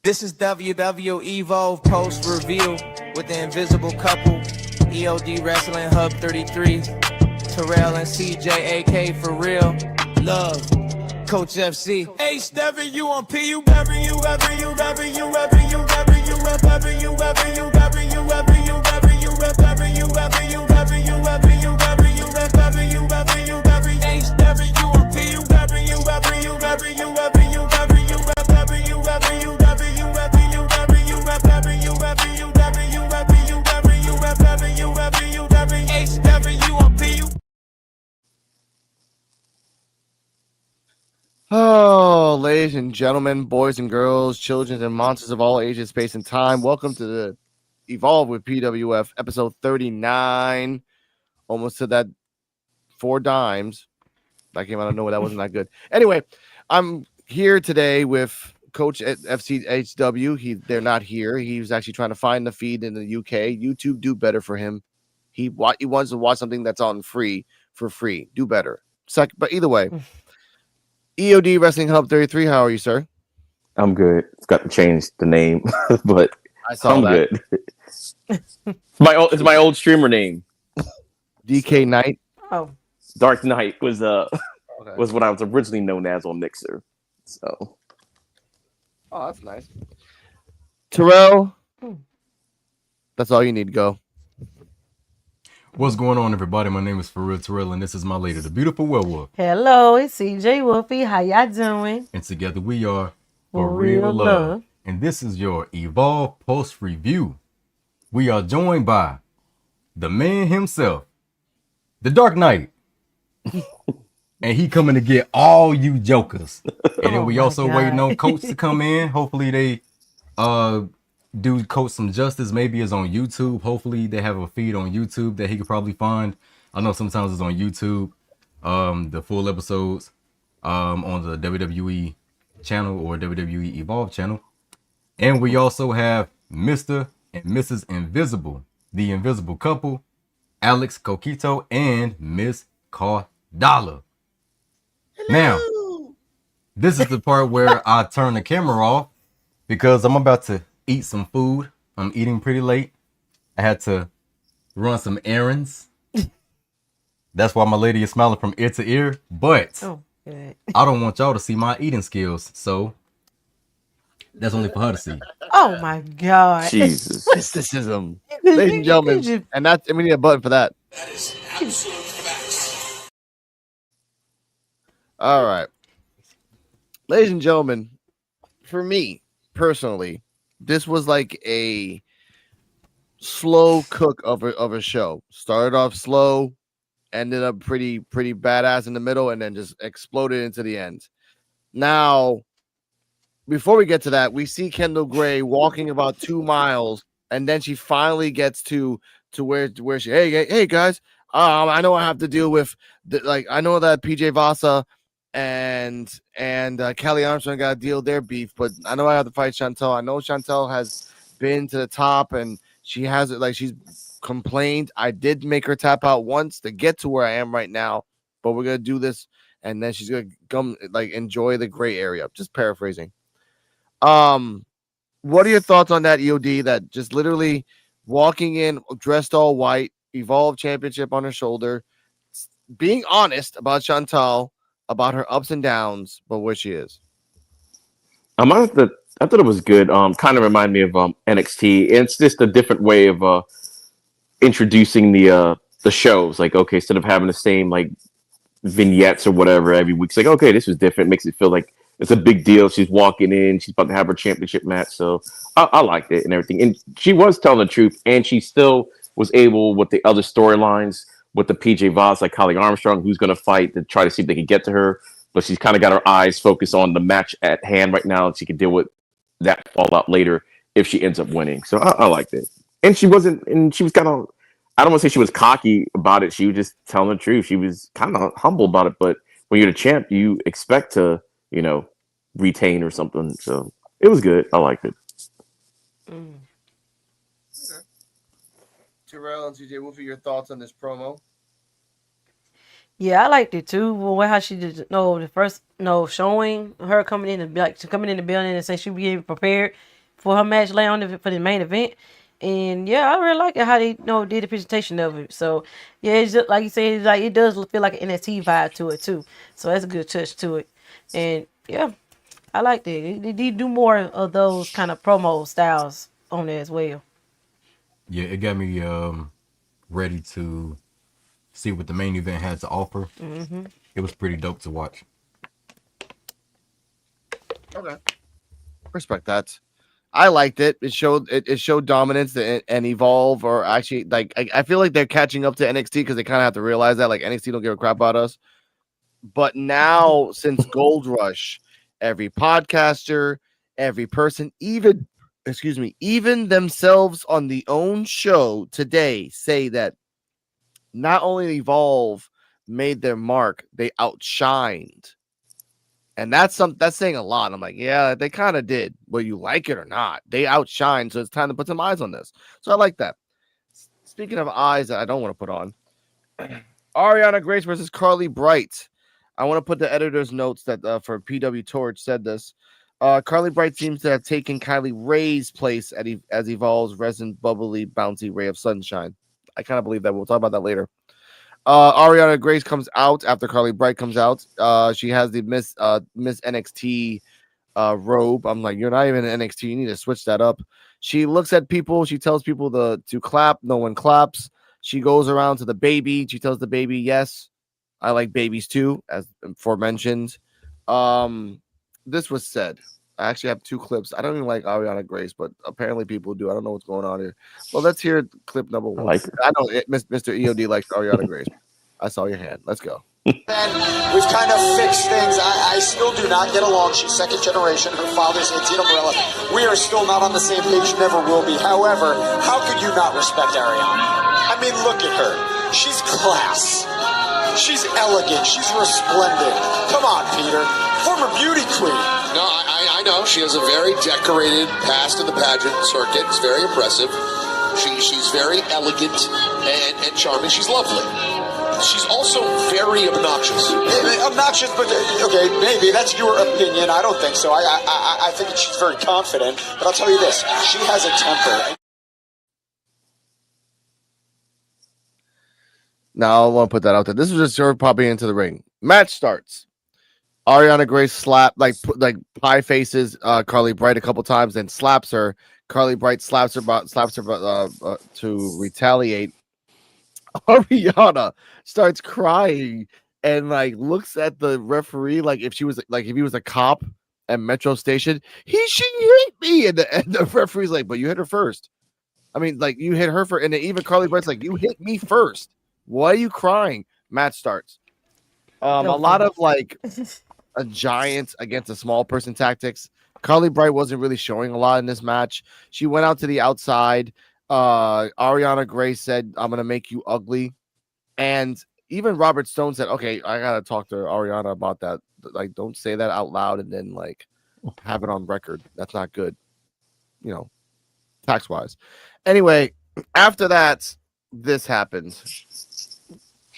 This is WW Evolve post review with the invisible couple, EOD Wrestling Hub 33, Terrell and CJ, AK for real, love, Coach FC. HW on P, you ever, you ever, you ever, you ever, you ever, you ever, you ever, you ever, you ever, you ever, you ever, you ever, you ever, you ever, you ever, you ever, you ever, you ever, HW on P, you ever, you ever, you ever, you ever, you ever, you ever, you ever, you ever, you ever, you ever, you ever, you ever, you ever, you ever, you ever, you ever, you ever, you ever, HW on P. Oh, ladies and gentlemen, boys and girls, children and monsters of all ages, space, and time, welcome to the Evolve with PWF episode 39. Almost to that 4 dimes. That came out of nowhere. That wasn't that good. Anyway, I'm here today with Coach at FCHW. They're not here. He was actually trying to find the feed in the UK. YouTube do better for him. He wants to watch something that's on free for free. Do better. But either way. EOD Wrestling Hub 33. How are you, sir? I'm good. It's got to change the name, but I saw I'm that. good. It's my old streamer name. DK Knight. Oh, Dark Knight was what I was originally known as on Mixer. So, oh, that's nice. Terrell. That's all you need to go. What's going on, everybody? My name is Terrell, and this is my lady, the beautiful werewolf. hello, it's CJ Wolfie. How y'all doing? And together we are For Real Love. And this is your Evolve Post Review. We are joined by the man himself, the Dark Knight. And he coming to get all you jokers. And then we also waiting on Coach to come in. Hopefully they do Coach some justice. Maybe it's on YouTube. Hopefully they have a feed on YouTube that he could probably find. I know sometimes it's on YouTube, the full episodes on the WWE channel or WWE Evolve channel. And we also have Mr. and Mrs. Invisible, the invisible couple, Alex Coquito and Miss Cardala. Now, this is the part where I turn the camera off because I'm about to eat some food. I'm eating pretty late. I had to run some errands. That's why my lady is smiling from ear to ear. But I don't want y'all to see my eating skills. So that's only for her to see. Oh my God. Jesus. Mysticism. Ladies and gentlemen. And we need a button for that. That is absolute facts. All right. Ladies and gentlemen, for me personally, this was like a slow cook of a show. Started off slow, ended up pretty badass in the middle, and then just exploded into the end. Now, before we get to that, we see Kendall Gray walking about 2 miles, and then she finally gets to where she hey guys, I know I have to deal with I know that PJ Vasa and Kelly Armstrong got to deal their beef, but I know I have to fight Chantel. I know Chantel has been to the top and she has it, she's complained. I did make her tap out once to get to where I am right now, but we're gonna do this and then she's gonna come enjoy the gray area. Just paraphrasing. What are your thoughts on that, EOD, that just literally walking in dressed all white, Evolve Championship on her shoulder, being honest about Chantal, about her ups and downs, but where she is? I thought it was good. Kind of reminded me of NXT. It's just a different way of introducing the shows. Okay, instead of having the same vignettes or whatever every week, it's okay, this was different. Makes it feel like it's a big deal. She's walking in. She's about to have her championship match. So I liked it and everything. And she was telling the truth. And she still was able, with the other storylines, with the PJ Voss, like Kelly Armstrong, who's going to fight to try to see if they can get to her. But she's kind of got her eyes focused on the match at hand right now. And she can deal with that fallout later if she ends up winning. So I liked it. And she was kind of, I don't want to say she was cocky about it. She was just telling the truth. She was kind of humble about it. But when you're the champ, you expect to, retain or something. So it was good. I liked it. Okay. Terrell and CJ Wolfie, your thoughts on this promo? Yeah, I liked it too. Well, how she did the first showing her coming in the building and saying she be prepared. for her match later on for the main event. And yeah, I really like it how they did the presentation of it. So yeah, it's just like you said, it's like it does feel like an NXT vibe to it too. So that's a good touch to it. And yeah, I like that. They do more of those kind of promo styles on there as well. Yeah, it got me ready to see what the main event had to offer. It was pretty dope to watch. Okay, respect that. I liked it. It showed dominance and evolve, or actually, like I feel like they're catching up to NXT because they kind of have to realize that like NXT don't give a crap about us. But now, since Gold Rush, every podcaster, every person, even themselves on the own show today say that not only Evolve made their mark, they outshined. And that's saying a lot. I'm like, yeah, they kind of did, whether you like it or not. They outshined, so it's time to put some eyes on this. So I like that. Speaking of eyes that I don't want to put on, Ariana Grace versus Carly Bright. I want to put the editor's notes that for PW Torch said this. Carly Bright seems to have taken Kylie Ray's place as Evolve's resin, bubbly, bouncy ray of sunshine. I kind of believe that. We'll talk about that later. Ariana Grace comes out after Carly Bright comes out. She has the Miss NXT robe. I'm like, you're not even in NXT. You need to switch that up. She looks at people. She tells people to clap. No one claps. She goes around to the baby. She tells the baby, yes, I like babies too, as aforementioned. This was said. I actually have two clips. I don't even like Ariana Grace, but apparently people do. I don't know what's going on here. Well, let's hear clip number one. I know Mr. EOD likes Ariana Grace. I saw your hand. Let's go. And we've kind of fixed things. I still do not get along. She's second generation. Her father's Latino Morella. We are still not on the same page. Never will be. However, how could you not respect Ariana? I mean, look at her. She's class. She's elegant. She's resplendent. Come on, Peter. Former beauty queen. No, I know. She has a very decorated past in the pageant circuit. It's very impressive. She's very elegant and charming. She's lovely. She's also very obnoxious. Obnoxious, but okay, maybe that's your opinion. I don't think so. I think she's very confident. But I'll tell you this: she has a temper. Now I want to put that out there. This is just her popping into the ring. Match starts. Ariana Grace like pie faces Carly Bright a couple times, then slaps her. Carly Bright slaps her to retaliate. Ariana starts crying and like looks at the referee like if he was a cop at Metro Station. She hit me, and the referee's like, but you hit her first. I mean, like you hit her first, and then even Carly Bright's like, you hit me first. Why are you crying? Match starts. A lot of like a giant against a small person tactics. Carly Bright wasn't really showing a lot in this match. She went out to the outside. Ariana Grace said, I'm gonna make you ugly. And even Robert Stone said, okay, I gotta talk to Ariana about that. Like, don't say that out loud and then like have it on record. That's not good, tax wise. Anyway, after that, this happens.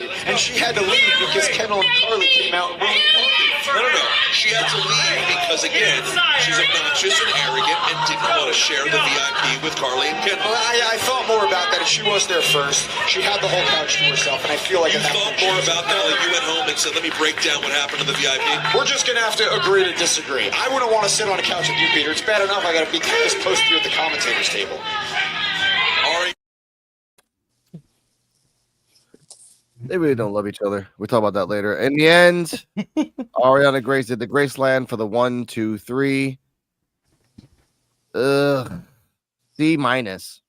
And she had to leave because Kendall and Carly came out and No. She had to leave because, again, she's obnoxious and arrogant and didn't want to share the VIP with Carly and Kendall. Well, I thought more about that. If she was there first, she had the whole couch to herself, and I feel like you thought more about that. Like you went home and said, "Let me break down what happened to the VIP." We're just gonna have to agree to disagree. I wouldn't want to sit on a couch with you, Peter. It's bad enough I gotta be this close to you at the commentators table. Ari. They really don't love each other. We'll talk about that later. In the end, Ariana Grace did the Graceland for the 1, 2, 3. C minus.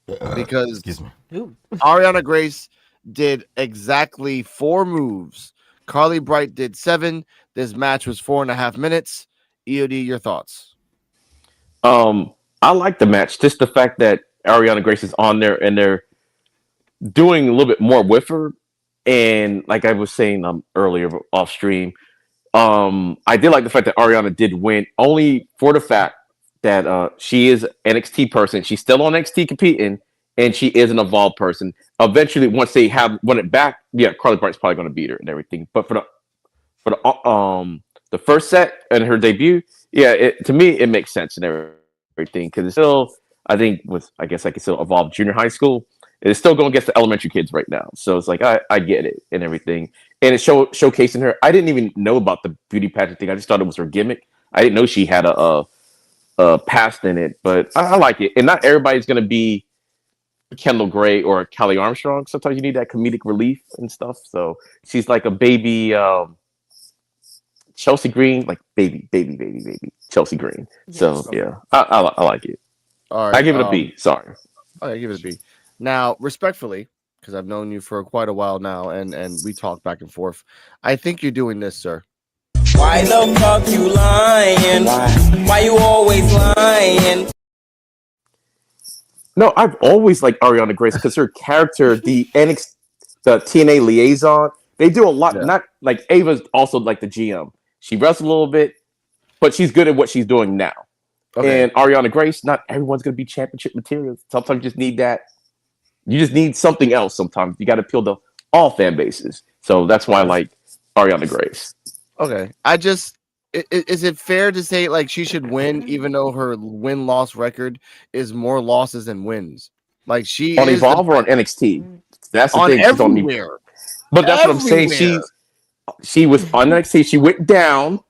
Because Ariana Grace did exactly 4 moves. Carly Bright did 7. This match was 4.5 minutes. EOD, your thoughts? I like the match. Just the fact that Ariana Grace is on there and they're doing a little bit more with her. And like I was saying earlier off stream, I did like the fact that Ariana did win only for the fact that she is an NXT person. She's still on NXT competing, and she is an Evolved person. Eventually, once they have won it back, yeah, Carly Bright's probably going to beat her and everything. But for the first set and her debut, yeah, to me it makes sense and everything because it's still I guess I can still evolve junior high school. It's still going against the elementary kids right now, so it's like I get it and everything, and it's showcasing her. I didn't even know about the beauty pageant thing. I just thought it was her gimmick. I didn't know she had a past in it, but I like it. And not everybody's gonna be Kendall Gray or Kelly Armstrong. Sometimes you need that comedic relief and stuff. So she's like a baby Chelsea Green, like baby Chelsea Green. Yes. So yeah, I like it. All right, I give it a B. Sorry. Okay, give it a B. Now, respectfully, because I've known you for quite a while now, and we talk back and forth. I think you're doing this, sir. Why the fuck you lying? Why you always lying? No, I've always liked Ariana Grace because her character, the TNA liaison, they do a lot. Yeah. Not like Ava's also like the GM. She wrestles a little bit, but she's good at what she's doing now. Okay. And Ariana Grace, not everyone's going to be championship material. Sometimes you just need that. You just need something else. Sometimes you got to appeal to all fan bases. So that's why I like Ariana Grace. Okay. Is it fair to say like she should win, even though her win-loss record is more losses than wins? Like she On is Evolve or on NXT? That's the on thing. everywhere. But that's what I'm saying. Everywhere. She was on NXT. She went down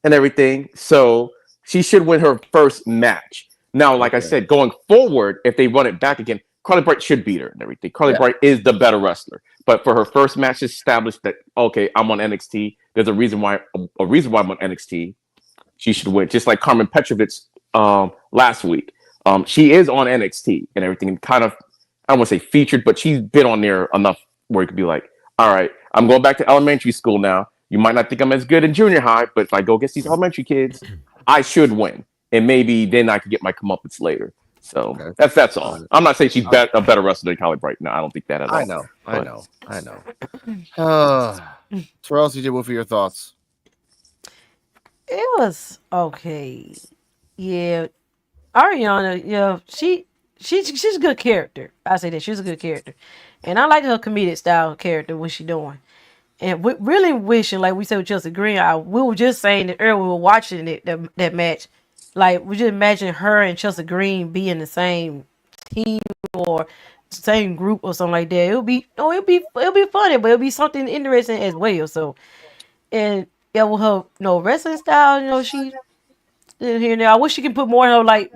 and everything. So she should win her first match. Now, like I said, going forward, if they run it back again, Carly Bright should beat her and everything. Carly Bright is the better wrestler. But for her first match, established that okay, I'm on NXT. There's a reason why I'm on NXT. She should win, just like Carmen Petrovic last week. She is on NXT and everything, and kind of I don't want to say featured, but she's been on there enough where it could be like, all right, I'm going back to elementary school now. You might not think I'm as good in junior high, but if I go against these elementary kids, I should win, and maybe then I could get my comeuppance later. So that's all. I'm not saying she's a better wrestler than Carly Bright. No, I don't think that at all. I know. Terrell, CJ, what were your thoughts? It was okay. Yeah, Ariana. Yeah, she's a good character. I say that she's a good character, and I like her comedic style character. What she doing, and really wishing, like we said with Chelsea Green. We were just saying that earlier. We were watching that match. Like we just imagine her and Chelsea Green being the same team or same group or something like that. It'll be funny, but it'll be something interesting as well. So, and yeah, with her wrestling style, she here and there. I wish she could put more in her, like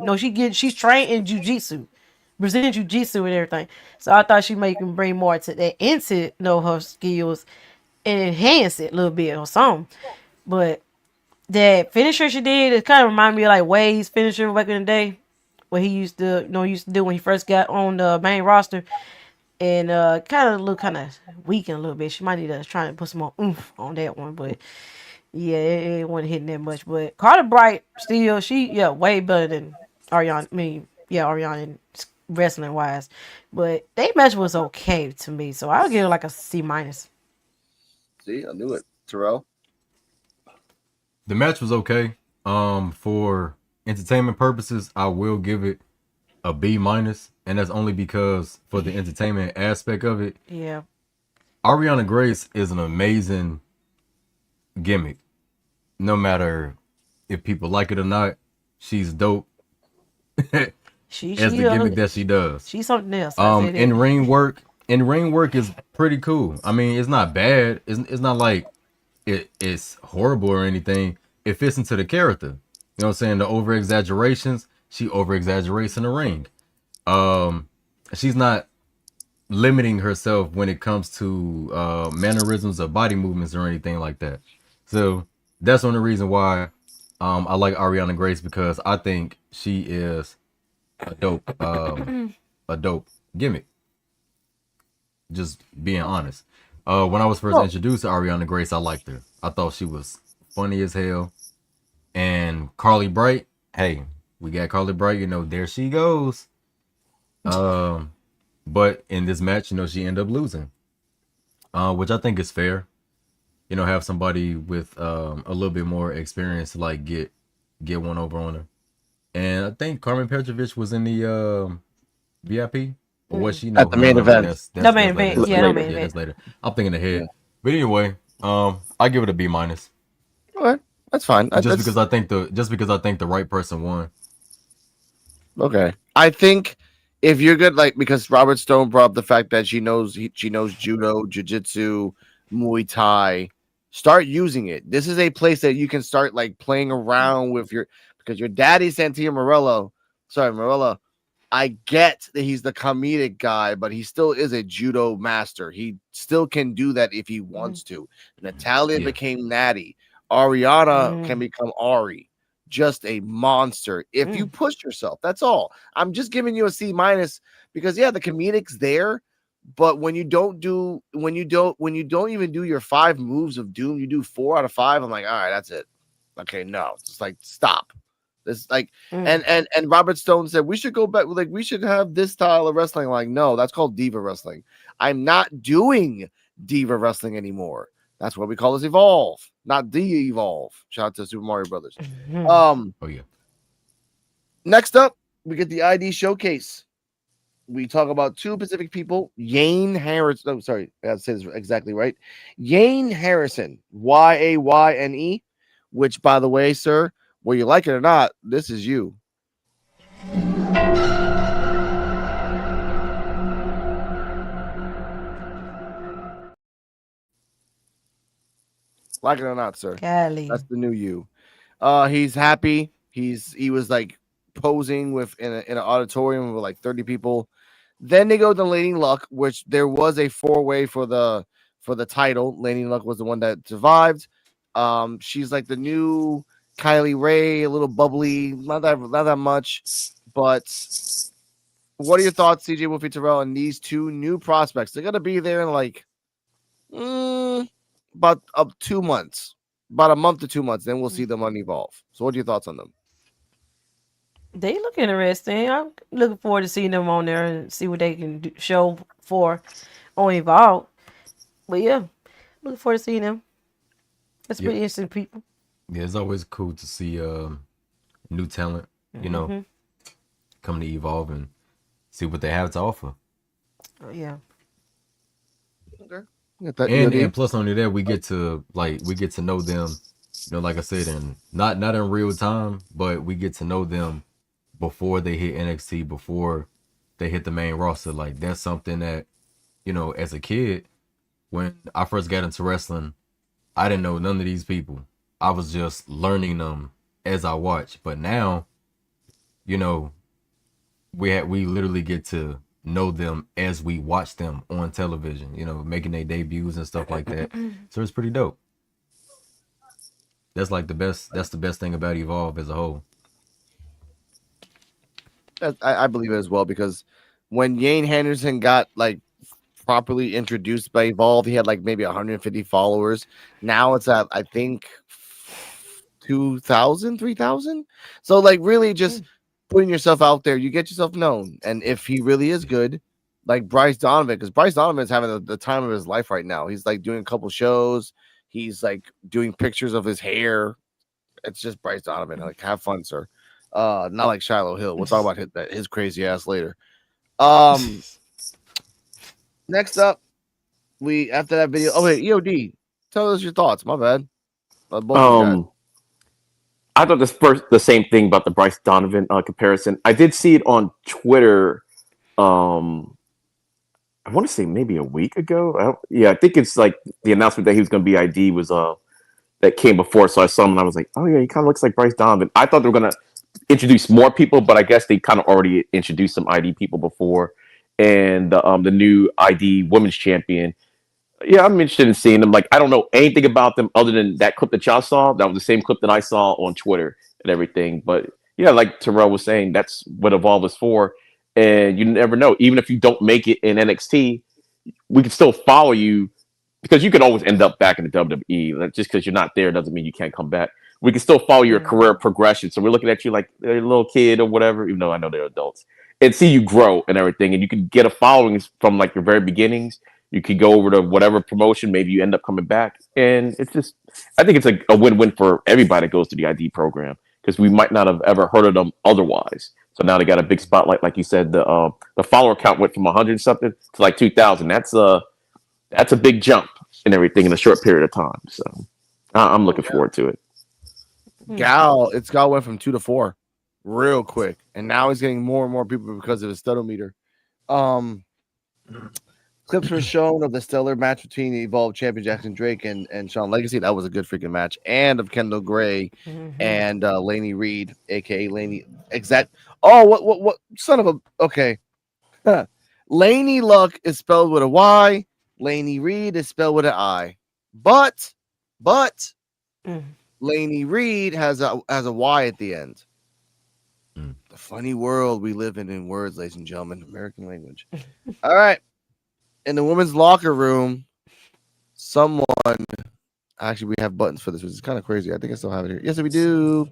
she's trained in jiu-jitsu, Brazilian jiu-jitsu and everything. So I thought she can bring more to that into her skills and enhance it a little bit or something. But that finisher she did, it kind of reminded me of like Wade's finisher back in the day, what he used to do when he first got on the main roster, and kind of look kind of weak a little bit. She might need to try and put some more oomph on that one, but yeah, it wasn't hitting that much. But Carter Bright still, way better than Ariana. Ariana wrestling wise, but they match was okay to me, so I'll give it like a C minus. See, I knew it. Terrell. The match was okay. For entertainment purposes, I will give it a B minus, and that's only because for the entertainment aspect of it. Yeah. Ariana Grace is an amazing gimmick. No matter if people like it or not, she's dope. She's the gimmick that she does. She's something else. In ring work is pretty cool. I mean, it's not bad. It's not like it's horrible or anything. It fits into the character. You know what I'm saying? The over exaggerations, she over exaggerates in the ring. She's not limiting herself when it comes to mannerisms or body movements or anything like that. So that's one of the reasons why I like Ariana Grace, because I think she is a dope gimmick. Just being honest. When I was first introduced to Ariana Grace, I liked her. I thought she was funny as hell. And Carly Bright, hey, we got Carly Bright, there she goes. But in this match, she ended up losing. Which I think is fair. Have somebody with a little bit more experience to like get one over on her. And I think Carmen Petrovic was in the VIP. Or was she? No, at the main event. That's the main event. That's Yeah, later. the main event. That's later. I'm thinking ahead. Yeah. But anyway, I give it a B minus. Okay, that's fine. Just because I think the right person won. Okay. I think if you're good, like because Robert Stone brought up the fact that she knows judo, jiu-jitsu, Muay Thai. Start using it. This is a place that you can start like playing around with your because your daddy Santino Morello. Sorry, Morello. I get that he's the comedic guy, but he still is a judo master. He still can do that if he wants to. Natalia Yeah. became Natty. Ariana Mm. can become Ari. Just a monster if you push yourself. That's all. I'm just giving you a C minus because yeah, the comedic's there, but when you don't even do your 5 moves of doom, you do 4 out of 5. I'm like, all right, that's it. Okay, no, it's like stop. This like and Robert Stone said we should go back, like we should have this style of wrestling. Like, no, that's called diva wrestling. I'm not doing diva wrestling anymore. That's what we call this evolve, not de-evolve. Shout out to Super Mario Brothers. Oh yeah. Next up, we get the ID showcase. We talk about 2 Pacific people. Yane Harrison. Oh, sorry, I gotta say this exactly right. Yane Harrison, Yayne, which, by the way, sir, whether you like it or not, this is you. Like it or not, sir. Golly. That's the new you. He's happy. He was like posing with in an auditorium with like 30 people. Then they go to Lady Luck, which there was a 4-way for the title. Lady Luck was the one that survived. She's like the new Kylie Ray, a little bubbly, not that much. But what are your thoughts, CJ Wolfie Terrell, and these 2 new prospects? They're gonna be there in like about 2 months, about a month to 2 months. Then we'll see them on Evolve. So, what are your thoughts on them? They look interesting. I'm looking forward to seeing them on there and see what they can show for on Evolve. But yeah, looking forward to seeing them. That's pretty interesting, people. Yeah, it's always cool to see new talent, you know, come to Evolve and see what they have to offer. Oh, yeah. Okay. And plus only that we get to know them, you know, like I said, and not in real time, but we get to know them before they hit NXT, before they hit the main roster. Like that's something that, you know, as a kid, when I first got into wrestling, I didn't know none of these people. I was just learning them as I watched. But now, you know, we literally get to know them as we watch them on television, you know, making their debuts and stuff like that. So it's pretty dope. That's the best thing about Evolve as a whole. I believe it as well, because when Yane Henderson got like properly introduced by Evolve, he had like maybe 150 followers. Now it's at I think 2,000, 3,000. So like really just putting yourself out there, you get yourself known. And if he really is good, like Bryce Donovan, because Bryce Donovan is having the time of his life right now. He's like doing a couple shows. He's like doing pictures of his hair. It's just Bryce Donovan. Like, have fun, sir. Not like Shiloh Hill. We'll talk about his crazy ass later. Next up, after that video. Oh wait, EOD, tell us your thoughts. My bad. I thought the same thing about the Bryce Donovan comparison. I did see it on Twitter. I want to say maybe a week ago. I think it's like the announcement that he was going to be ID was that came before. So I saw him and I was like, oh yeah, he kind of looks like Bryce Donovan. I thought they were going to introduce more people, but I guess they kind of already introduced some ID people before. And the new ID women's champion. Yeah, I'm interested in seeing them. Like, I don't know anything about them other than that clip that y'all saw. That was the same clip that I saw on Twitter and everything. But yeah, like Terrell was saying, that's what Evolve is for. And you never know. Even if you don't make it in NXT, we can still follow you, because you can always end up back in the WWE. Like, just because you're not there doesn't mean you can't come back. We can still follow your career progression. So we're looking at you like a little kid or whatever, even though I know they're adults, and see you grow and everything. And you can get a following from like your very beginnings. You could go over to whatever promotion. Maybe you end up coming back. And it's just, I think it's a win-win for everybody that goes to the ID program, because we might not have ever heard of them otherwise. So now they got a big spotlight. Like you said, the follower count went from 100 something to like 2,000. That's a big jump and everything in a short period of time. So I'm looking forward to it. Gal went from 2 to 4 real quick, and now he's getting more and more people because of his studometer. Clips were shown of the stellar match between the Evolved champion Jackson Drake and Sean Legacy. That was a good freaking match. And of Kendall Gray and Laney Reed, aka Laney. Exact. Oh, what? Son of a. Okay. Laney Luck is spelled with a Y. Laney Reed is spelled with an I. But Laney Reed has a Y at the end. The funny world we live in words, ladies and gentlemen. American language. All right. In the women's locker room, someone actually we have buttons for this, which is kind of crazy. I think I still have it here. Yes, we do.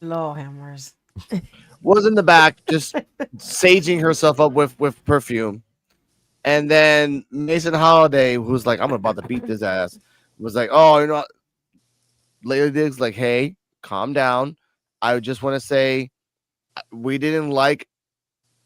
Lord hammers. Was in the back just saging herself up with perfume. And then Mason Holiday, who's like, I'm about to beat this ass, was like, oh, you know, Layla Diggs, like, hey, calm down. I just want to say we didn't like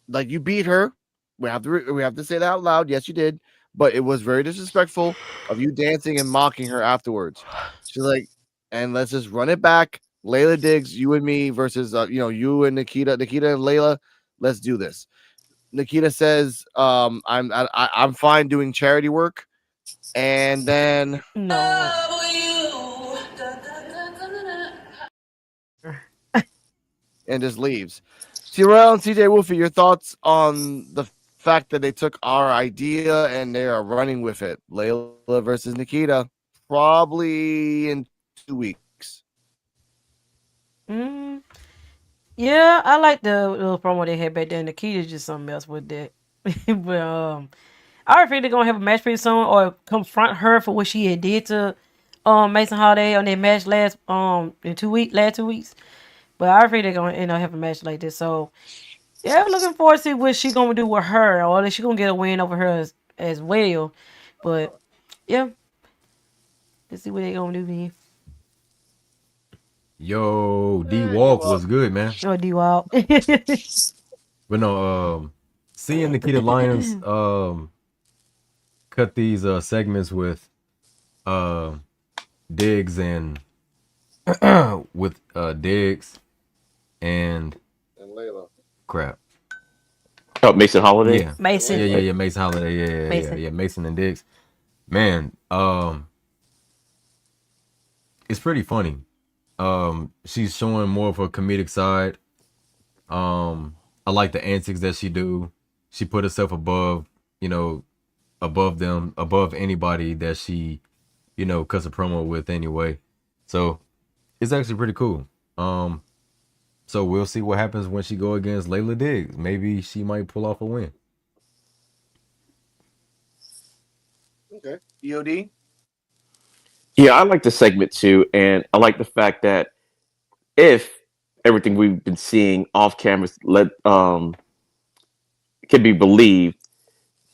you beat her. We have to say that out loud. Yes, you did, but it was very disrespectful of you dancing and mocking her afterwards. She's like, and let's just run it back. Layla Diggs, you and me versus you and Nikita and Layla. Let's do this. Nikita says, I'm fine doing charity work, and then and just leaves. Terrell and CJ Wolfie, your thoughts on the fact that they took our idea and they are running with it? Layla versus Nikita, probably in 2 weeks. Yeah, I like the little promo they had back there. Nikita's just something else with that. But I think they're gonna have a match pretty soon, or confront her for what she had did to Mason Holiday on their match last 2 weeks. But I think they're gonna have a match like this. So yeah, I'm looking forward to see what she's gonna do with her, or if she's gonna get a win over her as well. But yeah, let's see what they're gonna do here. Yo, D Walk was good, man. Oh, D Walk. But no, seeing Nikita Lyons cut these segments with Diggs and with Diggs and Layla. Crap. Oh, Mason Holiday. Yeah, Mason. Yeah, Mason Holiday. Yeah, Mason and Diggs. Man, it's pretty funny. She's showing more of a comedic side. I like the antics that she do. She put herself above them, above anybody that she, cuts a promo with anyway. So it's actually pretty cool. So we'll see what happens when she go against Layla Diggs. Maybe she might pull off a win. Okay. EOD? Yeah, I like the segment too, and I like the fact that if everything we've been seeing off camera can be believed,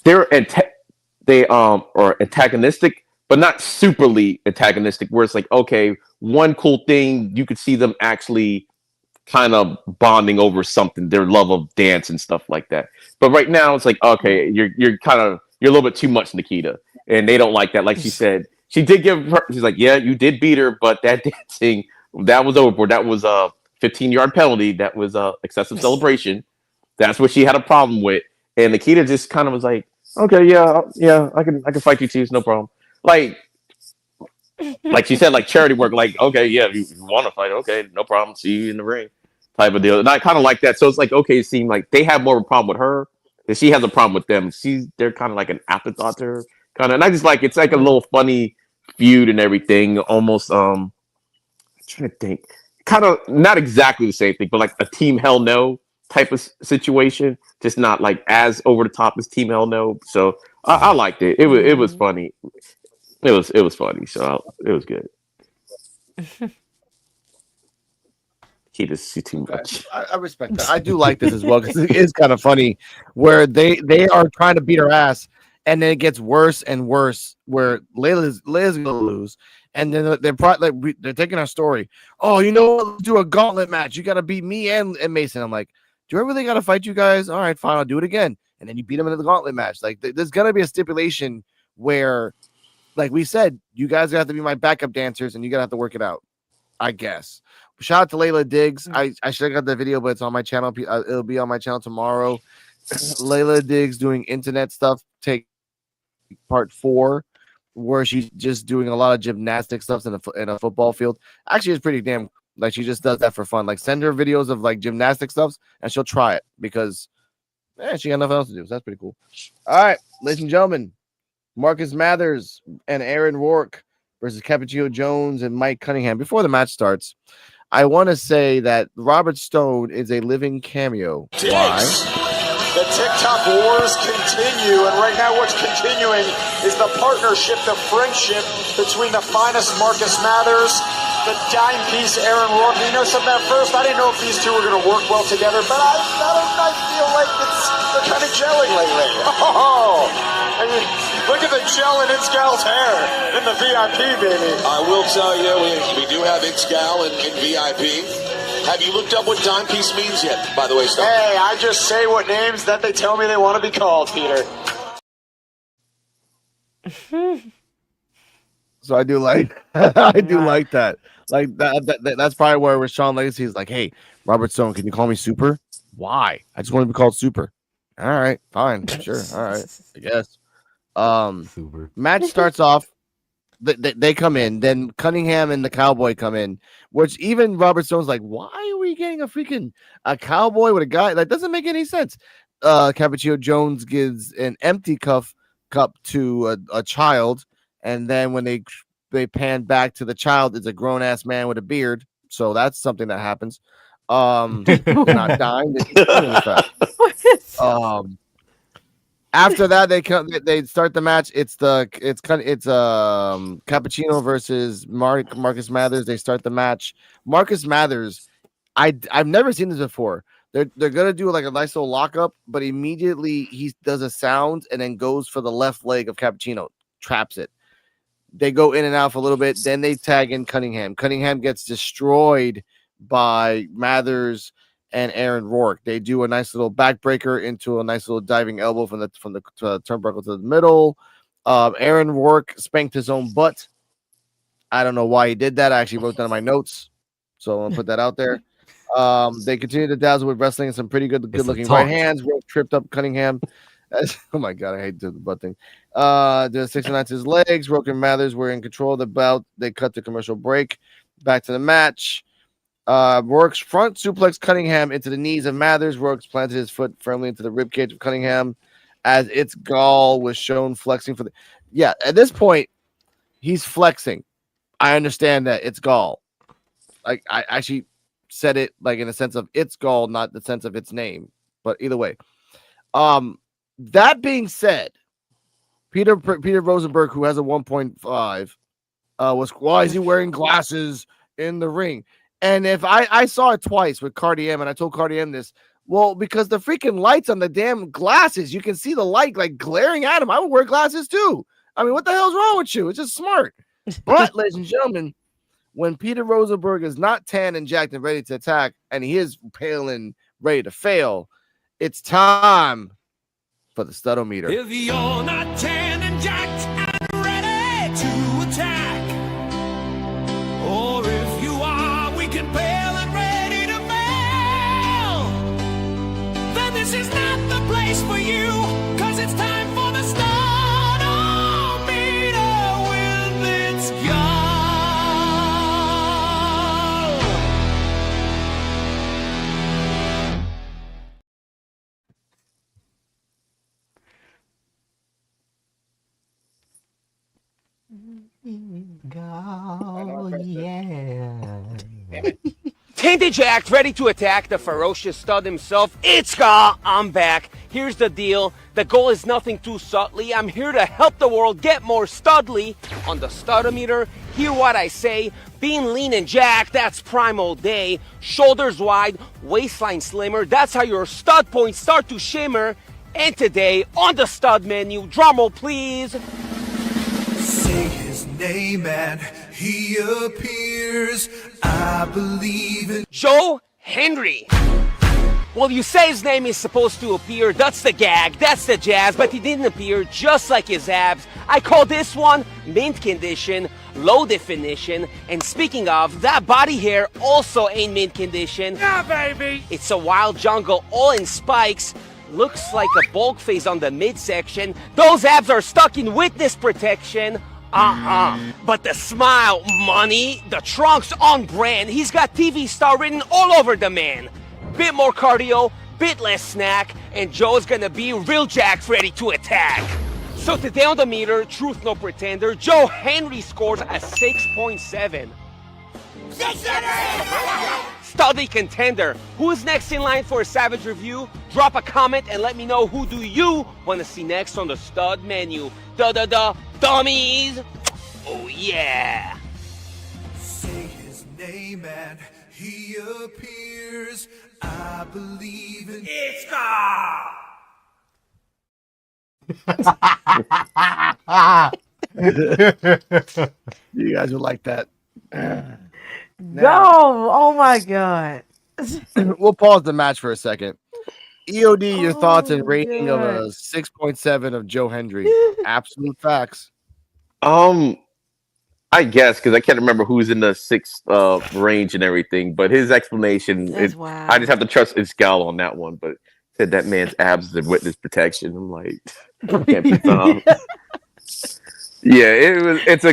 they are antagonistic, but not superly antagonistic. Where it's like, okay, one cool thing you could see them actually kind of bonding over something, their love of dance and stuff like that. But right now, it's like, okay, you're a little bit too much, Nikita, and they don't like that. Like she said. She did give her. She's like, yeah, you did beat her, but that dancing, that was overboard. That was a 15-yard penalty. That was a excessive celebration. That's what she had a problem with. And Nikita just kind of was like, okay, yeah, I can fight you, Chiefs, no problem. Like she said, like charity work. Like, okay, yeah, if you want to fight, okay, no problem. See you in the ring, type of deal. And I kind of like that. So it's like, okay, it seemed like they have more of a problem with her than she has a problem with them. They're kind of like an afterthought to her, kind of. And I just like it's like a little funny feud and everything, almost I'm trying to think, kind of not exactly the same thing, but like a Team Hell No type of situation, just not like as over the top as Team Hell No. So I liked it. It was funny. It was funny. So it was good. He just see too much. I respect that. I do like this as well because it is kind of funny where they are trying to beat her ass. And then it gets worse and worse, where Layla's gonna lose, and then they're taking our story. Oh, let's do a gauntlet match. You gotta beat me and Mason. I'm like, do I really gotta fight you guys? All right, fine, I'll do it again. And then you beat them in the gauntlet match. Like, there's gonna be a stipulation where like we said, you guys have to be my backup dancers, and you gotta have to work it out. I guess. Shout out to Layla Diggs. I should have got the video, but it's on my channel. It'll be on my channel tomorrow. Layla Diggs doing internet stuff. Take part 4, where she's just doing a lot of gymnastic stuff in a football field. Actually, it's pretty damn. Like, she just does that for fun. Like, send her videos of like gymnastic stuff, and she'll try it because she got nothing else to do. So that's pretty cool. All right, ladies and gentlemen, Marcus Mathers and Aaron Rourke versus Cappuccino Jones and Mike Cunningham. Before the match starts, I want to say that Robert Stone is a living cameo. Why? The TikTok wars continue, and right now what's continuing is the partnership, the friendship between the finest Marcus Mathers, the dime piece Aaron Rourke. You know something, at first I didn't know if these two were going to work well together, but I feel like they're kind of gelling lately. Oh, I mean, look at the gel in Itzgal's hair in the VIP, baby. I will tell you, we do have Xgal in VIP. Have you looked up what dime piece means yet, by the way, Stone? Hey, I just say what names that they tell me they want to be called, Peter. So I do like like that. Like that's probably where Sean Legacy is like, hey, Robert Stone, can you call me Super? Why? I just want to be called Super. All right, fine, sure. All right, I guess. Super. Match starts off. They come in, then Cunningham and the Cowboy come in, which even Robert Stone's like, why are we getting a cowboy with a guy? That doesn't make any sense. Cappuccino Jones gives an empty cup to a child, and then when they pan back to the child, it's a grown ass man with a beard. So that's something that happens. Not dying. After that, they start the match. It's Cappuccino versus Marcus Mathers. They start the match. Marcus Mathers, I've never seen this before. They're gonna do like a nice little lockup, but immediately he does a sound and then goes for the left leg of Cappuccino, traps it. They go in and out for a little bit, then they tag in Cunningham. Cunningham gets destroyed by Mathers and Aaron Rourke. They do a nice little backbreaker into a nice little diving elbow from the turnbuckle to the middle. Aaron Rourke spanked his own butt. I don't know why he did that. I actually wrote that in my notes, so I'm gonna put that out there. They continue to dazzle with wrestling and some pretty good looking right hands. Rourke tripped up Cunningham. Oh my god, I hate the butt thing. The 69 to his legs. Rourke and Mathers were in control of the bout. They cut the commercial break. Back to the match. Rourke's front suplex Cunningham into the knees of Mathers. Rourke's planted his foot firmly into the ribcage of Cunningham as its gall was shown flexing for the. Yeah, at this point, he's flexing. I understand that it's gall. Like, I actually said it like in the sense of it's gall, not the sense of its name. But either way, that being said, Peter Rosenberg, who has a 1.5, was why is he wearing glasses in the ring? And if I saw it twice with Cardi M, and I told Cardi M this, well, because the freaking lights on the damn glasses, you can see the light like glaring at him. I would wear glasses too. I mean, what the hell's wrong with you? It's just smart. But, ladies and gentlemen, when Peter Rosenberg is not tan and jacked and ready to attack, and he is pale and ready to fail, it's time for the Studometer. If you're not tan and jacked and ready to attack, or if you are weak and pale and ready to fail, then this is not the place for you, cause it's time for the Studometer with its y'all. Go, yeah. Tainted Jacked, ready to attack the ferocious stud himself. It's Ska, I'm back. Here's the deal. The goal is nothing too subtly. I'm here to help the world get more studly. On the Studometer, hear what I say. Being lean and jacked, that's prime all day. Shoulders wide, waistline slimmer. That's how your stud points start to shimmer. And today, on the stud menu, drumroll please. Say his name and he appears. I believe in Joe Henry. Well, you say his name is supposed to appear. That's the gag. That's the jazz. But he didn't appear, just like his abs. I call this one mint condition, low definition. And speaking of, that body hair also ain't mint condition. Yeah, baby. It's a wild jungle, all in spikes. Looks like a bulk phase on the midsection. Those abs are stuck in witness protection. But the smile, money, the trunks on brand. He's got TV star written all over the man. Bit more cardio, bit less snack, and Joe's gonna be real jacked, ready to attack. So today on the meter, truth no pretender, Joe Henry scores a 6.7. Studly contender. Who's next in line for a savage review? Drop a comment and let me know who do you want to see next on the stud menu. Dummies! Oh yeah! Say his name and he appears. I believe in it's God. You guys would like that. Go! Oh my god. We'll pause the match for a second. EOD, your thoughts and Oh, rating of God. a 6.7 of Joe Hendry. Absolute facts. I guess because I can't remember who's in the sixth range and everything, but his explanation, That's I wild. just have to trust his gal on that one. But said that man's abs is in witness protection. I'm like, can't be done. Yeah, it's a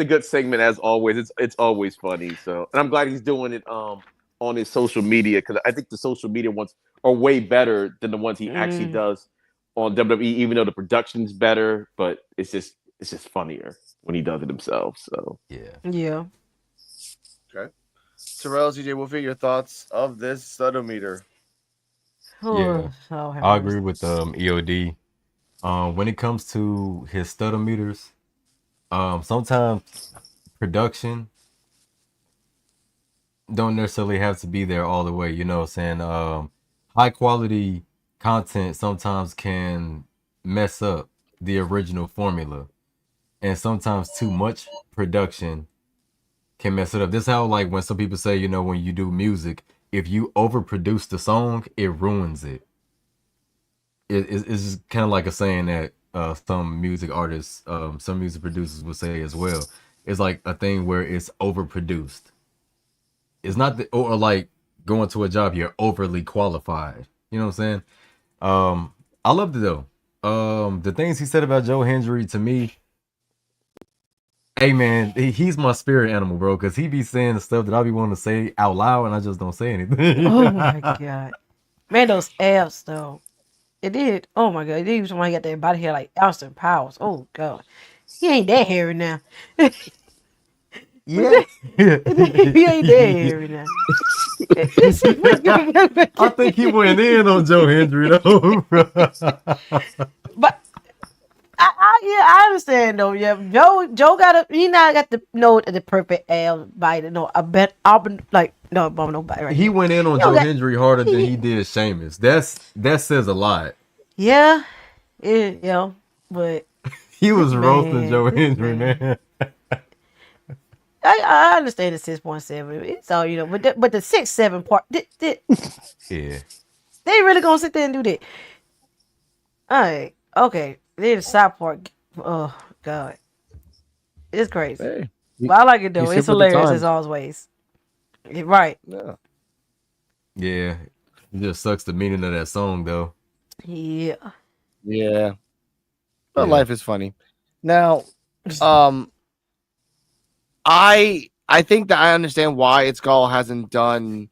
good segment as always. It's always funny. So, and I'm glad he's doing it on his social media because I think the social media ones are way better than the ones he actually does on WWE. Even though the production's better, but it's just funnier when he does it himself. So Yeah. Okay. Terrell, CJ Wolfie, your thoughts of this studometer? Yeah. Oh, have I mercy. agree with EOD. When it comes to his studometers, sometimes production don't necessarily have to be there all the way. You know what I'm saying? High quality content sometimes can mess up the original formula. And sometimes too much production can mess it up. This is how, like, when some people say, you know, when you do music, if you overproduce the song, it ruins it. It's kind of like a saying that some music artists, some music producers will say as well. It's like a thing where it's overproduced. It's not or like going to a job, you're overly qualified. You know what I'm saying? I loved it though. The things he said about Joe Hendry to me, hey man, he's my spirit animal, bro, because he be saying the stuff that I be wanting to say out loud and I just don't say anything. Oh my god. Man, those abs though. It did. Oh my god. It did somebody got that body hair like Austin Powers. Oh god. He ain't that hairy now. Yeah. He ain't that hairy now. I think he went in on Joe Hendry though. But I understand though. Yeah, Joe he not got the perfect abs body. No, I bet I'll be like no body right. He went in on You know Joe that- Hendry harder than he did Sheamus. That says a lot. Yeah, but He was this roasting man- Joe this Hendry, man. man. I understand the 6.7. It's all but the 6-7 part. Yeah. They really gonna sit there and do that? All right, okay. Then the side part. Oh god, it's crazy. Hey, But I like it though. he's It's hip with the hilarious times. as always. Right. yeah. Yeah. It just sucks the meaning of that song though. Yeah. Yeah. But Yeah. life is funny. Now, I think that I understand why Itzgal hasn't done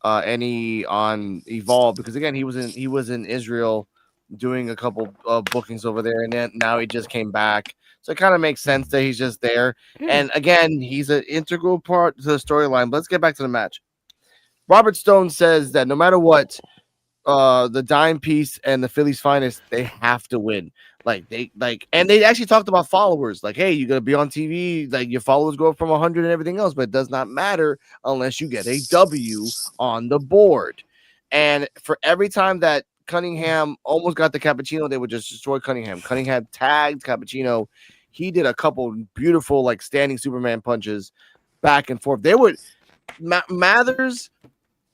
any on Evolve because again he was in Israel doing a couple of bookings over there and then now he just came back. So it kind of makes sense that he's just there. And again, he's an integral part to the storyline. But let's get back to the match. Robert Stone says that no matter what, the dime piece and the Phillies finest, they have to win. And they actually talked about followers. Like, hey, you're gonna be on TV. Like your followers go up from 100 and everything else, but it does not matter unless you get a W on the board. And for every time that Cunningham almost got the cappuccino, they would just destroy Cunningham. Cunningham tagged Cappuccino. He did a couple beautiful like standing Superman punches back and forth. They would Mathers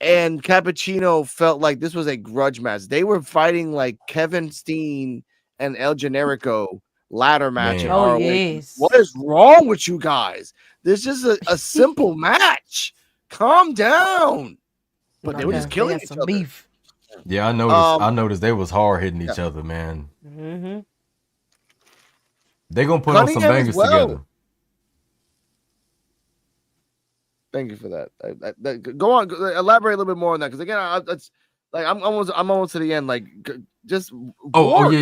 and Cappuccino felt like this was a grudge match. They were fighting like Kevin Steen and El Generico ladder match in Man. Oh ROH. yes. What is wrong with you guys? This is a simple match. Calm down. But they were just They killing got each some other. beef. Yeah, I noticed they was hard hitting each other, man. Mm-hmm. They gonna put on some Cunningham as bangers well. together. Thank you for that. Go on, elaborate a little bit more on that, because again, it's like I'm almost to the end. Like, just Oh work.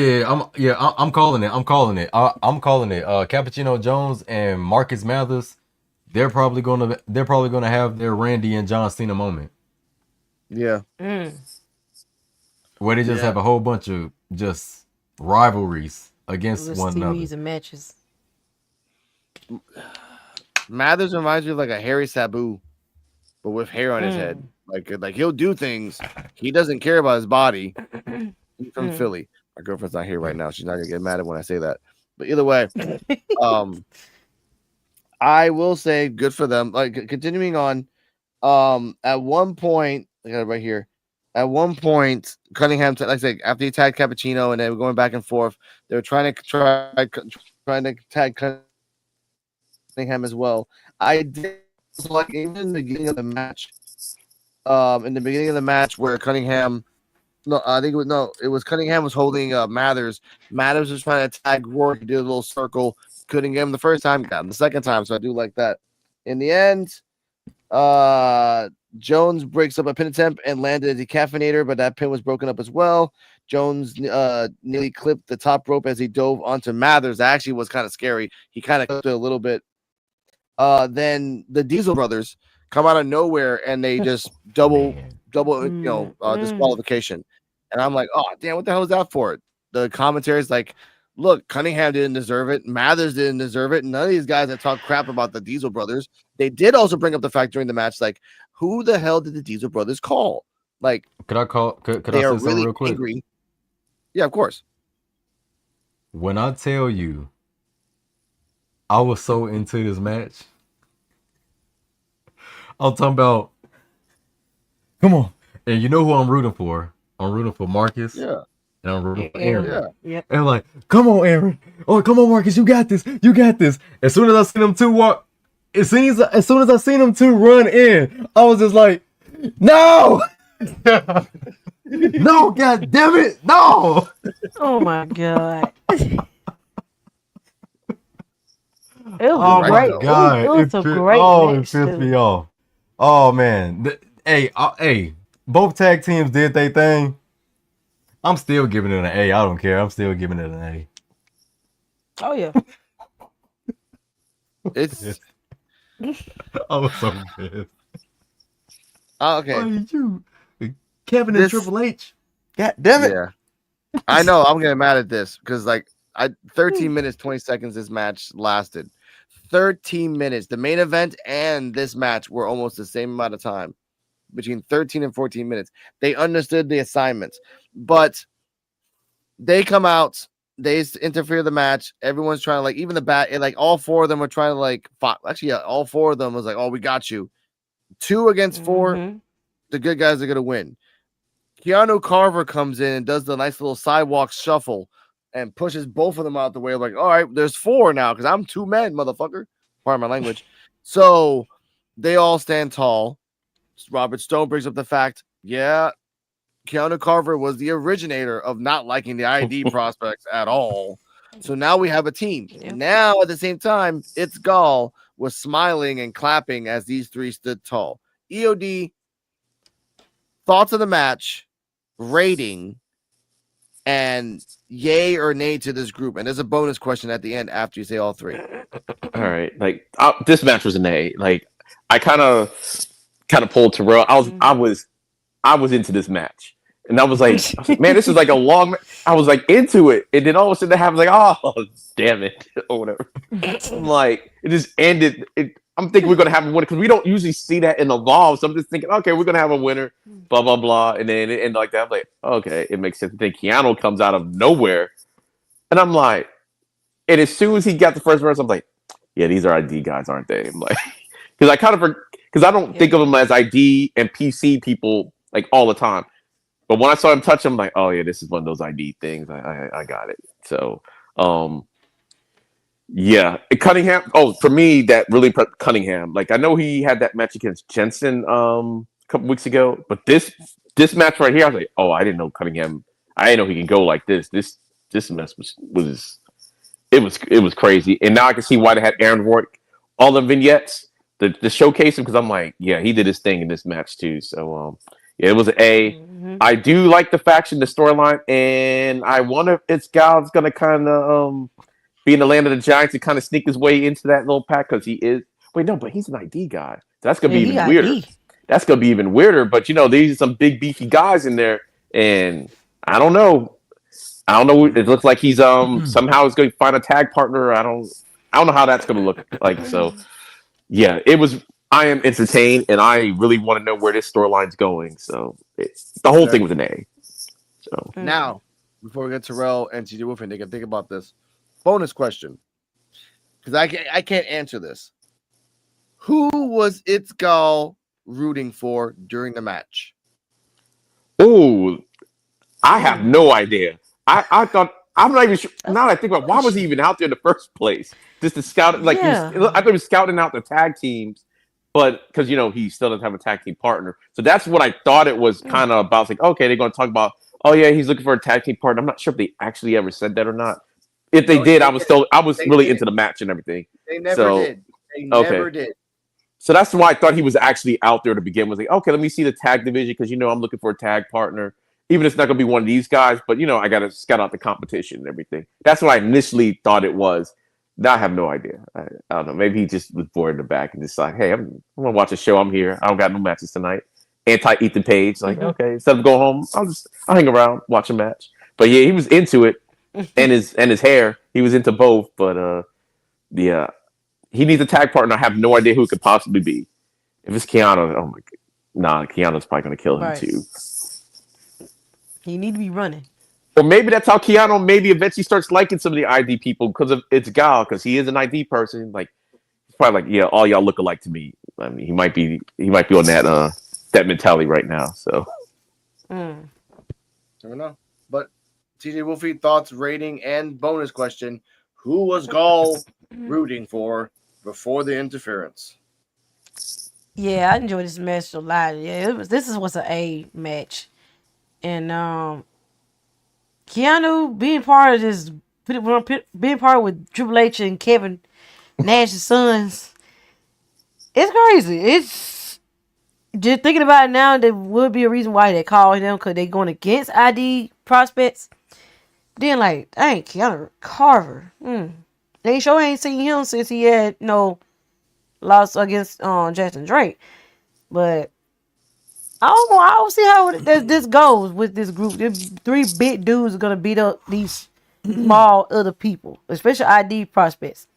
yeah, I'm calling it. I'm calling it. Cappuccino Jones and Marcus Mathers, they're probably gonna have their Randy and John Cena moment Yeah. where they just Yeah. have a whole bunch of just rivalries against Little one another. steamies and matches. Mathers reminds me of like a Harry Sabu, but with hair on his head. Like he'll do things. He doesn't care about his body. He's from Philly. My girlfriend's not here right now. She's not gonna get mad at when I say that. But either way, I will say good for them. Like, continuing on, at one point, I got it right here. At one point, Cunningham, like I said, after he tagged Cappuccino and they were going back and forth, they were trying to tag Cunningham as well. I did like even in the beginning of the match. In the beginning of the match where Cunningham, no, I think it was Cunningham was holding Mathers. Mathers was trying to tag Rourke. He did a little circle, couldn't get him the first time, got him the second time. So I do like that. In the end, Jones breaks up a pin attempt and landed a decaffeinator, but that pin was broken up as well. Jones nearly clipped the top rope as he dove onto Mathers. That actually was kind of scary. He kind of clipped it a little bit. Then the Diesel brothers come out of nowhere and they just double disqualification. And I'm like, oh damn, what the hell is that for? The commentary is like, look, Cunningham didn't deserve it, Mathers didn't deserve it. None of these guys that talk crap about the Diesel brothers. They did also bring up the fact during the match, like, who the hell did the Diesel brothers call? Like, Could I say they are something really real quick? angry. Yeah, of course. When I tell you, I was so into this match. I'm talking about, come on. And you know who I'm rooting for? I'm rooting for Marcus. Yeah. And I'm rooting for Aaron. Yeah. Yep. And like, come on, Aaron. Oh, come on, Marcus. You got this. You got this. As soon as I seen them two walk, as soon as I seen them two run in, I was just like, no. No, god damn it. No. Oh my god. It was Oh great. my god. It was a great it match, pissed too. me off. Oh man. Hey, both tag teams did their thing. I'm still giving it an A. I don't care. I'm still giving it an A. Oh yeah. It's I was so pissed. okay. Oh, you, Kevin and This- Triple H. God damn it. Yeah. I know I'm getting mad at this because 13 minutes, 20 seconds this match lasted. 13 minutes. The main event and this match were almost the same amount of time, between 13 and 14 minutes. They understood the assignments, but they come out, they interfere the match. Everyone's trying to even the bat, all four of them were trying to all four of them was like, oh, we got you. 2 against 4, the good guys are gonna win. Keanu Carver comes in and does the nice little sidewalk shuffle and pushes both of them out the way. Like, all right, there's 4 now because I'm 2 men, motherfucker. Pardon my language. So they all stand tall. Robert Stone brings up the fact, Keanu Carver was the originator of not liking the ID prospects at all. So now we have a team. Yeah. Now at the same time, it's Gall was smiling and clapping as these 3 stood tall. EOD, thoughts of the match, rating, and yay or nay to this group. And there's a bonus question at the end after you say all 3. All right, this match was an A. Like, I kind of pulled Terrell. I was into this match, and I was like, man, this is like a long. I was like into it, and then all of a sudden it happens. Like, oh, damn it, or whatever. I'm like, it just ended. I'm thinking we're gonna have a winner because we don't usually see that in Evolve. So I'm just thinking, okay, we're gonna have a winner, blah blah blah, and then it ended like that. I'm like, okay, it makes sense. Then Keanu comes out of nowhere, and I'm like, and as soon as he got the first verse, I'm like, yeah, these are ID guys, aren't they? I'm like, because because I don't think of him as ID and PC people like all the time. But when I saw him touch him, I'm like, oh yeah, this is one of those ID things. I got it. So yeah, Cunningham. Oh, for me, that really Cunningham. Like I know he had that match against Jensen a couple weeks ago, but this match right here, I was like, oh, I didn't know Cunningham. I didn't know he can go like this. This match was it was crazy, and now I can see why they had Aaron Rourke all the vignettes to showcase him because I'm like, yeah, he did his thing in this match too. So yeah, it was an A. I do like the faction, the storyline, and I wonder if it's Gal's gonna kind of be in the land of the giants and kind of sneak his way into that little pack because he is. Wait, no, but he's an ID guy. So that's gonna be even weirder. That's gonna be even weirder. But these are some big beefy guys in there, and I don't know. It looks like he's somehow is going to find a tag partner. I don't know how that's going to look like. So yeah, I am entertained, and I really want to know where this storyline's going. So the whole thing was an A. So now, before we get to Terrell and TJ Wolf, and they can think about this bonus question because I can't answer this. Who was Itzgal rooting for during the match? Oh, I have no idea. I thought I'm not even sure. Now that I think about why was he even out there in the first place? Just to scout, I thought he was scouting out the tag teams, but because he still doesn't have a tag team partner. So that's what I thought it was kind of about. It's like, okay, they're going to talk about, oh yeah, he's looking for a tag team partner. I'm not sure if they actually ever said that or not. If they did, I was really into the match and everything. They never did. They never did. So that's why I thought he was actually out there to begin with. Like, okay, let me see the tag division because I'm looking for a tag partner. Even if it's not going to be one of these guys, but I got to scout out the competition and everything. That's what I initially thought it was. Now I have no idea. I don't know. Maybe he just was bored in the back and just like, hey, I'm going to watch a show. I'm here. I don't got no matches tonight. Anti-Ethan Page. Like, okay, instead of going home, I'll hang around, watch a match. But yeah, he was into it, and his hair. He was into both. But yeah, he needs a tag partner. I have no idea who it could possibly be. If it's Keanu, oh my god, nah, Keanu's probably going to kill him too. He need to be running. Or maybe that's how Keanu maybe eventually starts liking some of the ID people because of it's Gal, because he is an ID person. Like he's probably like, yeah, all y'all look alike to me. I mean, he might be on that mentality right now. So never know. But TJ Wolfie, thoughts, rating, and bonus question: who was Gall rooting for before the interference? Yeah, I enjoyed this match a lot. Yeah, this was an A match. And Keanu being part of this, being part with Triple H and Kevin Nash's sons, it's crazy. It's just thinking about it now. There would be a reason why they call them because they going against ID prospects. Then like, dang, Keanu Carver. They sure ain't seen him since he had loss against Jackson Drake, but. I don't see how this goes with this group. These three big dudes are gonna beat up these small other people, especially ID prospects.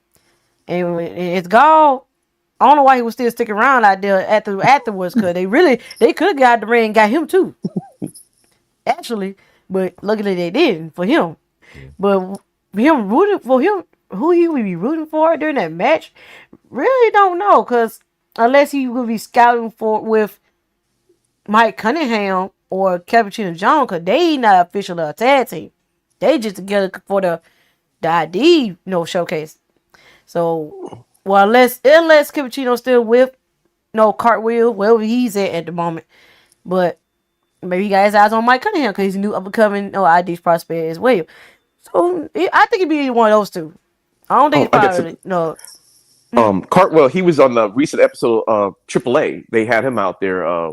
And it's Gall. I don't know why he was still sticking around out there afterwards, because they could have got the ring and got him too. Actually, but luckily they didn't for him. But him rooting for him, who he would be rooting for during that match, really don't know, because unless he would be scouting with Mike Cunningham or Cappuccino John, because they not officially a tag team. They just together for the ID showcase. So, well, unless Cappuccino's still with Cartwheel, wherever he's at the moment. But maybe he got his eyes on Mike Cunningham because he's a new up-and-coming ID prospect as well. So, I think it'd be one of those two. I don't think it's probably, Cartwheel, he was on the recent episode of AAA. They had him out there.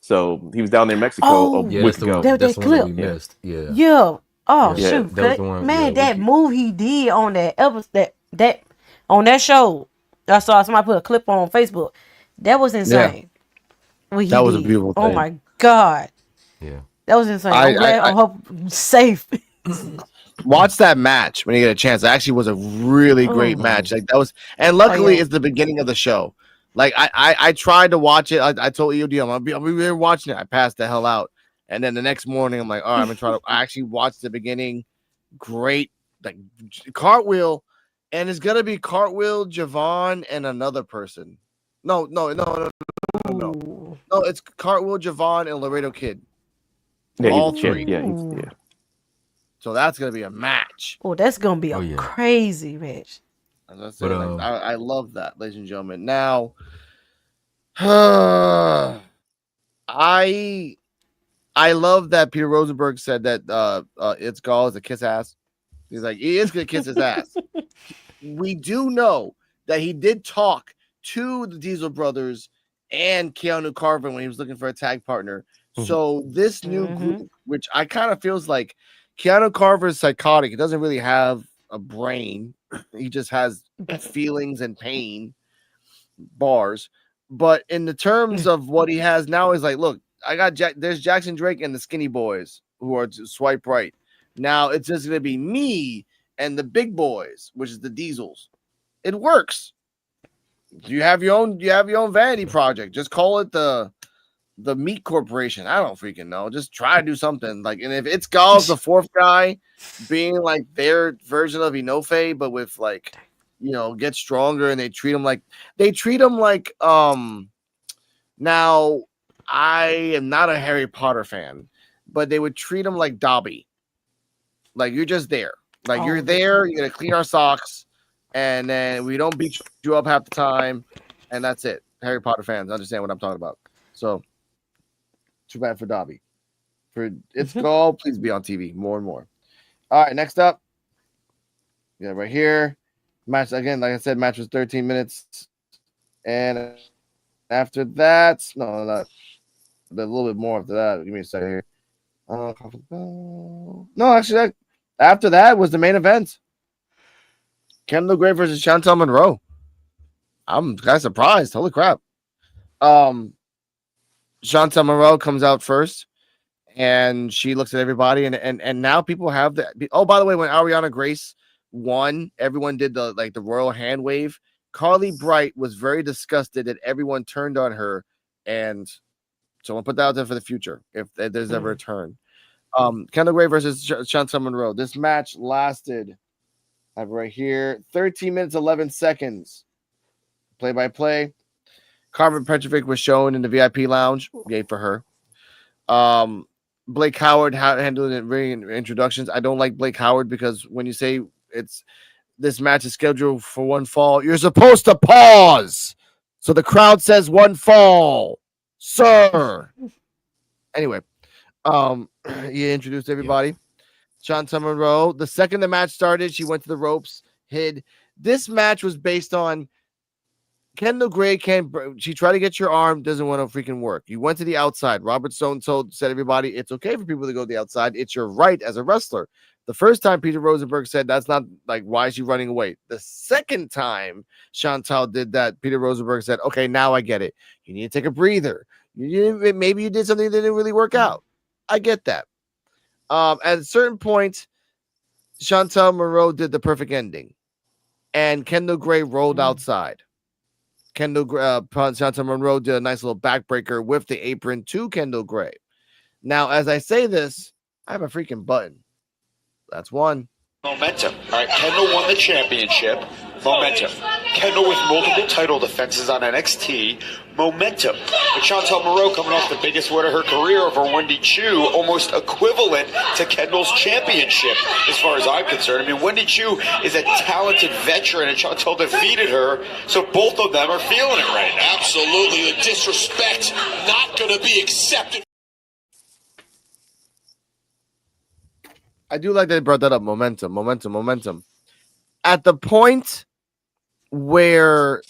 So he was down there in Mexico a week ago. That's the one that we missed. Yeah. Oh shoot, that man! That move he did on that episode, that on that show, I saw somebody put a clip on Facebook. That was insane. Yeah. That was a beautiful thing. Oh my god. Yeah. That was insane. I hope safe. Watch that match when you get a chance. It actually was a really great match. Like that was, and luckily it's the beginning of the show. Like I tried to watch it. I told EOD I'll be there watching it. I passed the hell out, and then the next morning I'm like, all right, I'm gonna try to. I actually watched the beginning. Great, like Cartwheel, and it's gonna be Cartwheel, Javon, and another person. No. Ooh. No, it's Cartwheel, Javon, and Laredo Kid. Yeah, All he's a champ. three. Yeah, Ooh. yeah. So that's gonna be a match. Oh, that's gonna be a Oh, yeah. crazy match. As I But, said, like, I love that, ladies and gentlemen. Now, I love that Peter Rosenberg said that it's Gall is a kiss ass. He's like, he is gonna kiss his ass. We do know that he did talk to the Diesel brothers and Keanu Carver when he was looking for a tag partner. Mhm. So this new group, which I kind of feels like Keanu Carver is psychotic. He doesn't really have a brain. He just has feelings and pain bars. But in the terms of what he has now, is like, look, I got there's Jackson Drake and the Skinny Boys who are swipe right. Now it's just gonna be me and the big boys, which is the Diesels. It works. You have your own vanity project. Just call it the Meat Corporation. I don't freaking know. Just try to do something. Like, and if it's Gall's the fourth guy being like their version of Inoue, but with like, get stronger, and they treat him like now I am not a Harry Potter fan, but they would treat him like Dobby. Like, you're just there. Like, you're there, you're gonna clean our socks, and then we don't beat you up half the time, and that's it. Harry Potter fans understand what I'm talking about. So, too bad for Dobby. For It's Gall, please be on TV more and more. All right, next up, right here, match again. Like I said, match was 13 minutes, and after that, no, not a little bit more after that. Give me a second here. No, actually, after that was the main event. Kendall Gray versus Chantel Monroe. I'm kind of surprised. Holy crap. Chantel Monroe comes out first, and she looks at everybody, and now people have the. Oh, by the way, when Ariana Grace won, everyone did the royal hand wave. Carly Bright was very disgusted that everyone turned on her, and so I'll put that out there for the future if there's ever a turn. Kendall Gray versus Chantel Monroe. This match lasted, I have it right here, 13 minutes 11 seconds. Play by play. Carmen Petrovic was shown in the VIP lounge. Yay for her. Blake Howard handled it ring introductions. I don't like Blake Howard because when you say this match is scheduled for one fall, you're supposed to pause. So the crowd says one fall, sir. Anyway, he introduced everybody. Chantel Monroe. The second the match started, she went to the ropes, hid. This match was based on Kendall Gray she tried to get your arm, doesn't want to freaking work. You went to the outside. Robert Stone said everybody, it's okay for people to go to the outside. It's your right as a wrestler. The first time Peter Rosenberg said that's not like, why is she running away? The second time Chantal did that, Peter Rosenberg said, okay, now I get it. You need to take a breather. Maybe you did something that didn't really work out. I get that. At a certain point, Chantel Monroe did the perfect ending, and Kendall Gray rolled outside. Chantel Monroe did a nice little backbreaker with the apron to Kendall Gray. Now, as I say this, I have a freaking button. That's one. Momentum. All right, Kendall won the championship. Momentum. Kendall with multiple title defenses on NXT. Momentum. But Chantel Monroe coming off the biggest win of her career over Wendy Chu, almost equivalent to Kendall's championship, as far as I'm concerned. I mean, Wendy Chu is a talented veteran, and Chantel defeated her, so both of them are feeling it right now. Absolutely. The disrespect not going to be accepted. I do like that they brought that up. Momentum. At the point where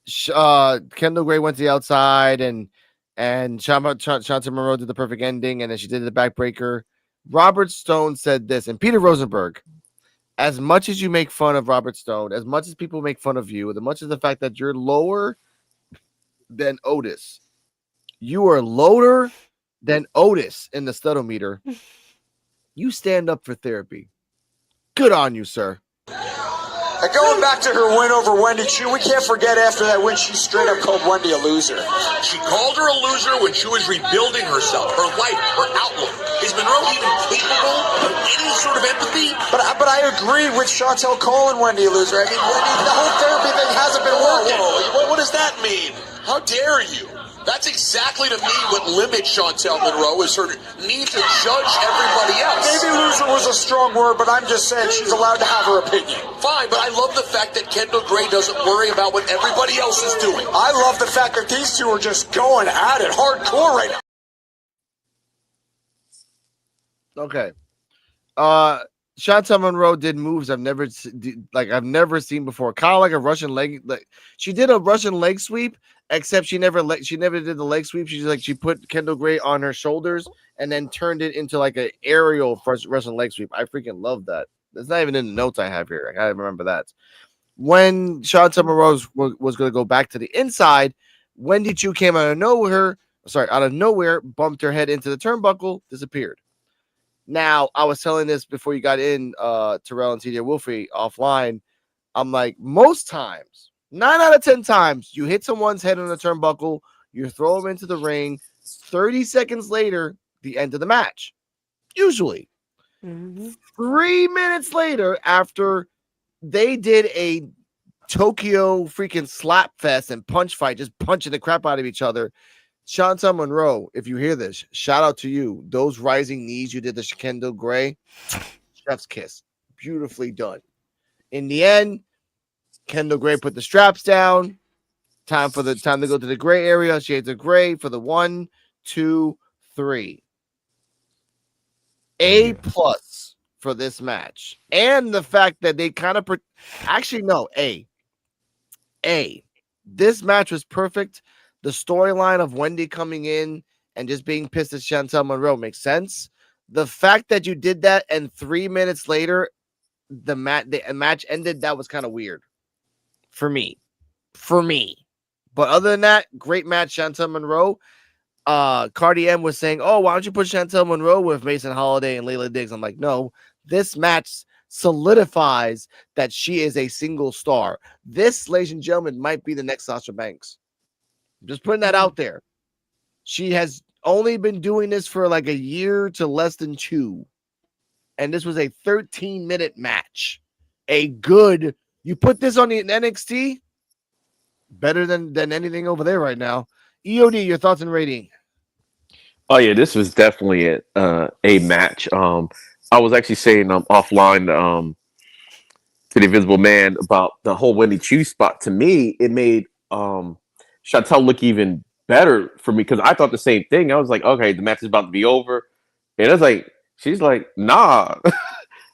Kendall Gray went to the outside and Chantel Monroe did the perfect ending, and then she did the backbreaker, Robert Stone said this, and Peter Rosenberg, as much as you make fun of Robert Stone, as much as people make fun of you, as much as the fact that you're lower than Otis, you are lower than Otis in the Studometer. You stand up for therapy. Good on you, sir. And going back to her win over Wendy Chu, we can't forget after that win, she straight up called Wendy a loser. She called her a loser when she was rebuilding herself, her life, her outlook. Is Monroe even capable of any sort of empathy? But I agree with Chantel calling Wendy a loser. I mean, Wendy, the whole therapy thing hasn't been working. Whoa, what does that mean? How dare you? That's exactly to me what limits Chantel Monroe is her need to judge everybody else. Maybe loser was a strong word, but I'm just saying she's allowed to have her opinion. Fine, but I love the fact that Kendall Gray doesn't worry about what everybody else is doing. I love the fact that these two are just going at it hardcore right now. Okay. Chantel Monroe did moves I've never seen before. Kind of like a Russian leg. Like she did a Russian leg sweep, except she never did the leg sweep. She put Kendall Gray on her shoulders and then turned it into like an aerial Russian leg sweep. I freaking love that. It's not even in the notes I have here. I gotta remember that. When Chantel Monroe was going to go back to the inside, Wendy Chu came out of nowhere, bumped her head into the turnbuckle, disappeared. Now, I was telling this before you got in, Terrell and TJ Wolfie offline. I'm like, most times, 9 out of 10 times, you hit someone's head on the turnbuckle, you throw them into the ring, 30 seconds later, the end of the match. Usually. 3 minutes later, after they did a Tokyo freaking slap fest and punch fight, just punching the crap out of each other, Chantel Monroe, if you hear this, shout out to you. Those rising knees you did to Kendall Gray, chef's kiss. Beautifully done. In the end, Kendall Gray put the straps down. Time to go to the gray area. Shades of gray for the 1, 2, 3. A+ for this match. And the fact that they kind of A. This match was perfect. The storyline of Wendy coming in and just being pissed at Chantel Monroe makes sense. The fact that you did that and 3 minutes later the match ended, that was kind of weird for me. But other than that, great match, Chantel Monroe. Cardi M was saying, oh, why don't you put Chantel Monroe with Mason Holiday and Layla Diggs? I'm like, no, this match solidifies that she is a single star. This, ladies and gentlemen, might be the next Sasha Banks. I'm just putting that out there. She has only been doing this for like a year to less than 2. And this was a 13-minute match. You put this on the NXT, better than anything over there right now. EOD, your thoughts and rating? Oh yeah, this was definitely a match. I was actually saying offline to the Invisible Man about the whole Wendy Chu spot. To me, it made Chantel look even better for me because I thought the same thing. I was like, okay, the match is about to be over, and I was like, she's like, nah.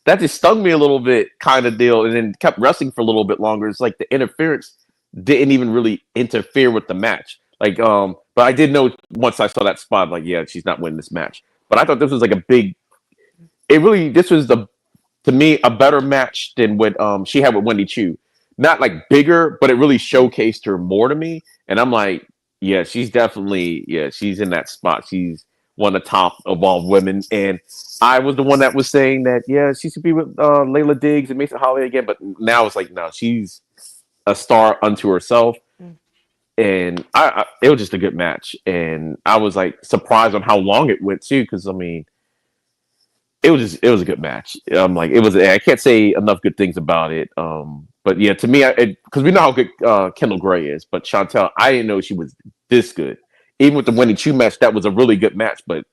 That just stung me a little bit, kind of deal, and then kept wrestling for a little bit longer. It's like the interference didn't even really interfere with the match. Like, but I did know once I saw that spot, like, yeah, she's not winning this match. But I thought this was like this was to me a better match than what she had with Wendy Chu. Not like bigger, but it really showcased her more to me. And I'm like, yeah, she's definitely, she's in that spot. She's one of the top evolved women. And I was the one that was saying that, yeah, she should be with Layla Diggs and Mason Holiday again. But now it's like, no, she's a star unto herself. And it was just a good match. And I was like surprised on how long it went too. Cause I mean, it was a good match. I'm like, I can't say enough good things about it. But yeah, to me, because we know how good Kendall Gray is, but Chantel, I didn't know she was this good. Even with the Wendy Chu match, that was a really good match. But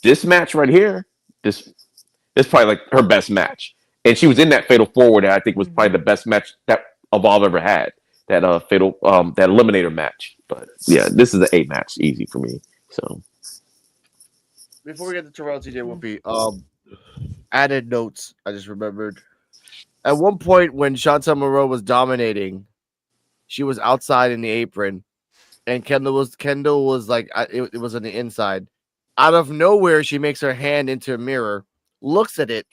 this match right here, this probably like her best match. And she was in that Fatal 4 that I think was probably the best match that Evolve ever had. That that Eliminator match. But yeah, this is an A match, easy for me. So before we get to Terrell, TJ Whoopi, added notes. I just remembered. At one point when Chantel Monroe was dominating, she was outside in the apron, and Kendall was like, it was on the inside. Out of nowhere, she makes her hand into a mirror, looks at it,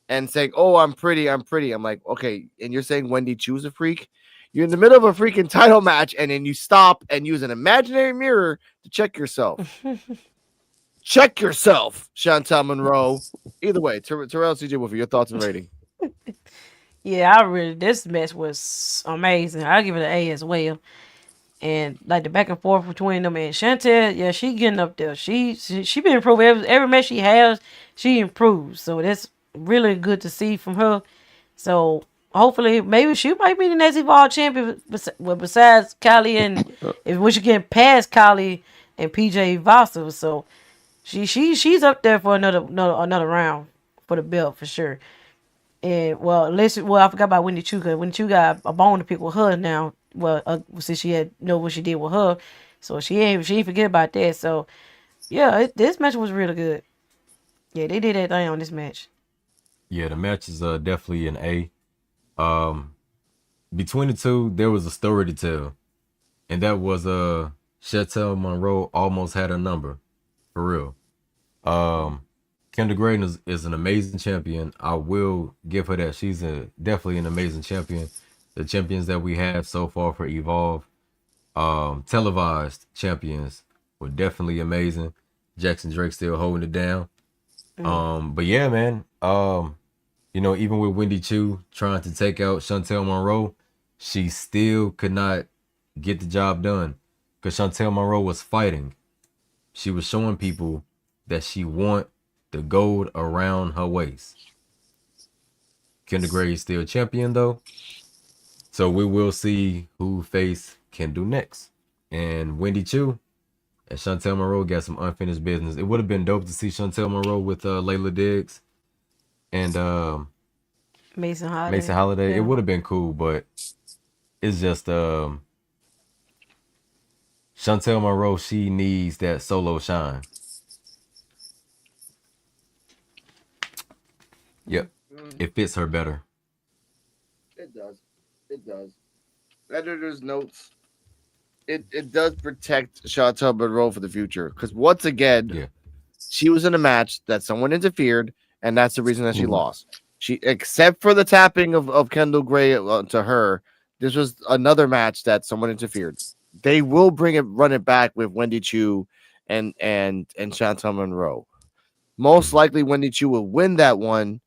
and saying, "Oh, I'm pretty, I'm pretty." I'm like, okay, and you're saying Wendy Chu's a freak? You're in the middle of a freaking title match, and then you stop and use an imaginary mirror to check yourself. Check yourself, Chantel Monroe. Either way, Terrell, CJ Wolfie, your thoughts and rating. Yeah, this match was amazing. I give it an A as well. And like the back and forth between them and Chantel, yeah, she getting up there. She been improving every match she has. She improves, so that's really good to see from her. So hopefully, maybe she might be the next Evolve champion. Well, besides Kylie and if we should get past Kylie and PJ Vasa, so she's up there for another round for the belt for sure. And I forgot about Wendy Chu because Wendy Chu got a bone to pick with her now. Well, since she had know what she did with her, so she ain't forget about that. So yeah, this match was really good. Yeah, they did that thing on this match. Yeah, the match is definitely an A. Between the two, there was a story to tell, and that was Chantel Monroe almost had her number, for real. Kendra Graydon is an amazing champion. I will give her that. She's definitely an amazing champion. The champions that we have so far for Evolve, televised champions, were definitely amazing. Jackson Drake still holding it down. But yeah, man. Even with Wendy Chu trying to take out Chantel Monroe, she still could not get the job done because Chantel Monroe was fighting. She was showing people that she want the gold around her waist. Kendra Gray is still champion though, so we will see who face Kendall next. And Wendy Chu and Chantel Monroe got some unfinished business. It would have been dope to see Chantel Monroe with Layla Diggs and Mason Holiday. Yeah. It would have been cool, but it's just Chantel Monroe, she needs that solo shine. Yep. It fits her better. It does. It does. Editor's notes. It does protect Chantel Monroe for the future. Because once again, she was in a match that someone interfered, and that's the reason that she lost. She, except for the tapping of Kendall Gray to her, this was another match that someone interfered. They will run it back with Wendy Chu and Chantel Monroe. Most likely, Wendy Chu will win that one,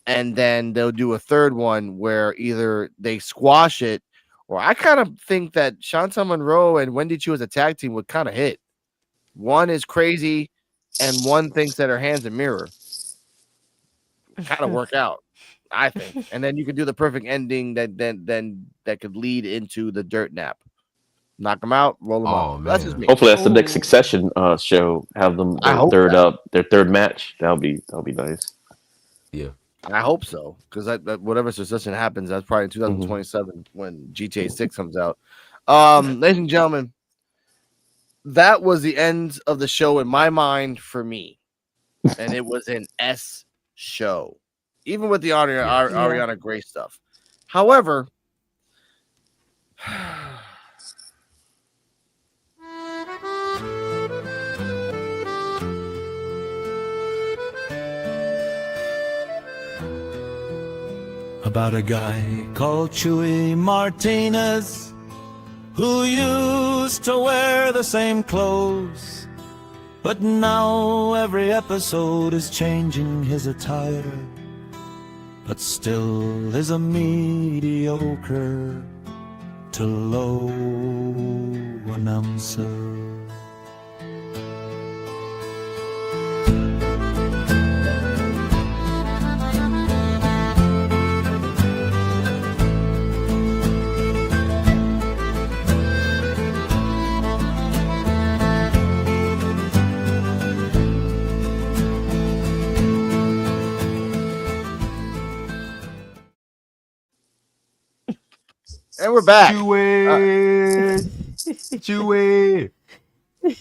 and then they'll do a third one where either they squash it, or I kind of think that Chantel Monroe and Wendy Chu as a tag team would kind of hit. One is crazy, and one thinks that her hand's a mirror. Kind of work out, I think. And then you could do the perfect ending that could lead into the dirt nap. Knock them out, roll them up. Man. That's just me. Hopefully, that's the next Succession show. Have them their third match. That'll be nice. Yeah, I hope so, because whatever Succession happens, that's probably in 2027 when GTA 6 comes out. Ladies and gentlemen, that was the end of the show in my mind for me, and it was an S show, even with the Ariana Gray stuff. However, about a guy called Chewy Martinez who used to wear the same clothes, but now every episode is changing his attire, but still is a mediocre to low announcer. and we're back. Chewy.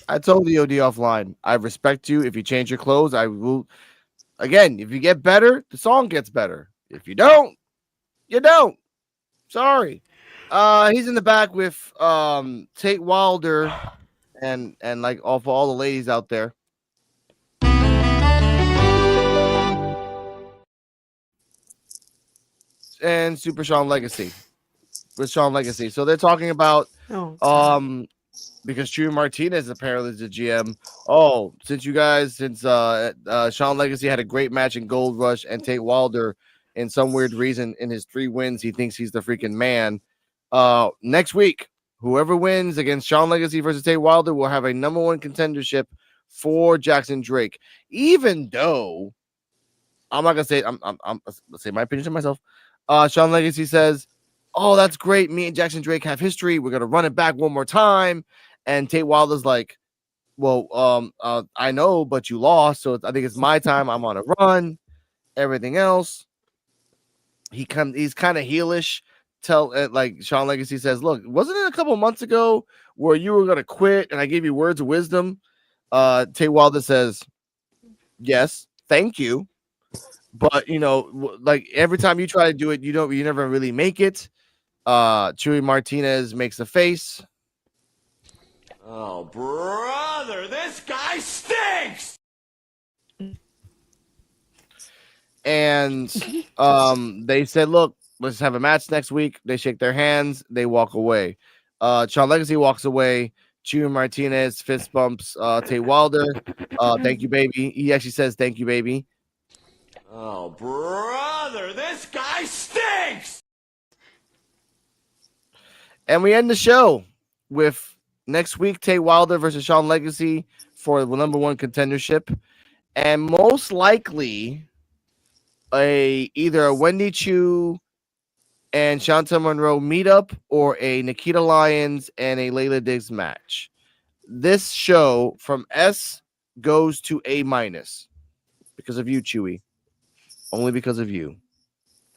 I told the OD offline, I respect you. If you change your clothes, I will. Again, if you get better, the song gets better. If you don't, you don't. Sorry. He's in the back with Tate Wilder and like for all the ladies out there. And Super Sean Legacy. With Sean Legacy. So they're talking about because Chewy Martinez apparently is the GM. Since Sean Legacy had a great match in Gold Rush and Tate Wilder in some weird reason, in his 3 wins, he thinks he's the freaking man. Next week, whoever wins against Shawn Legacy versus Tate Wilder will have a number 1 contendership for Jackson Drake. Even though I'm not gonna say let's say my opinion to myself. Shawn Legacy says, "Oh, that's great. Me and Jackson Drake have history. We're gonna run it back one more time." And Tate Wilder's like, "Well, I know, but you lost, so I think it's my time. I'm on a run. Everything else." He's kind of heelish. Like Shawn Legacy says, "Look, wasn't it a couple months ago where you were gonna quit and I gave you words of wisdom?" Tate Wilder says, "Yes, thank you. But like every time you try to do it, you never really make it." Chewy Martinez makes a face. Oh, brother, this guy stinks! And they said, "Look, let's have a match next week." They shake their hands, they walk away. Shawn Legacy walks away. Chewy Martinez fist bumps Tate Wilder. Thank you, baby. He actually says, "Thank you, baby." Oh, brother, this guy stinks! And we end the show with next week Tate Wilder versus Shawn Legacy for the number 1 contendership, and most likely either a Wendy Chu and Shanta Monroe meetup or a Nikita Lyons and a Layla Diggs match. This show from S goes to A- because of you, Chewy. Only because of you.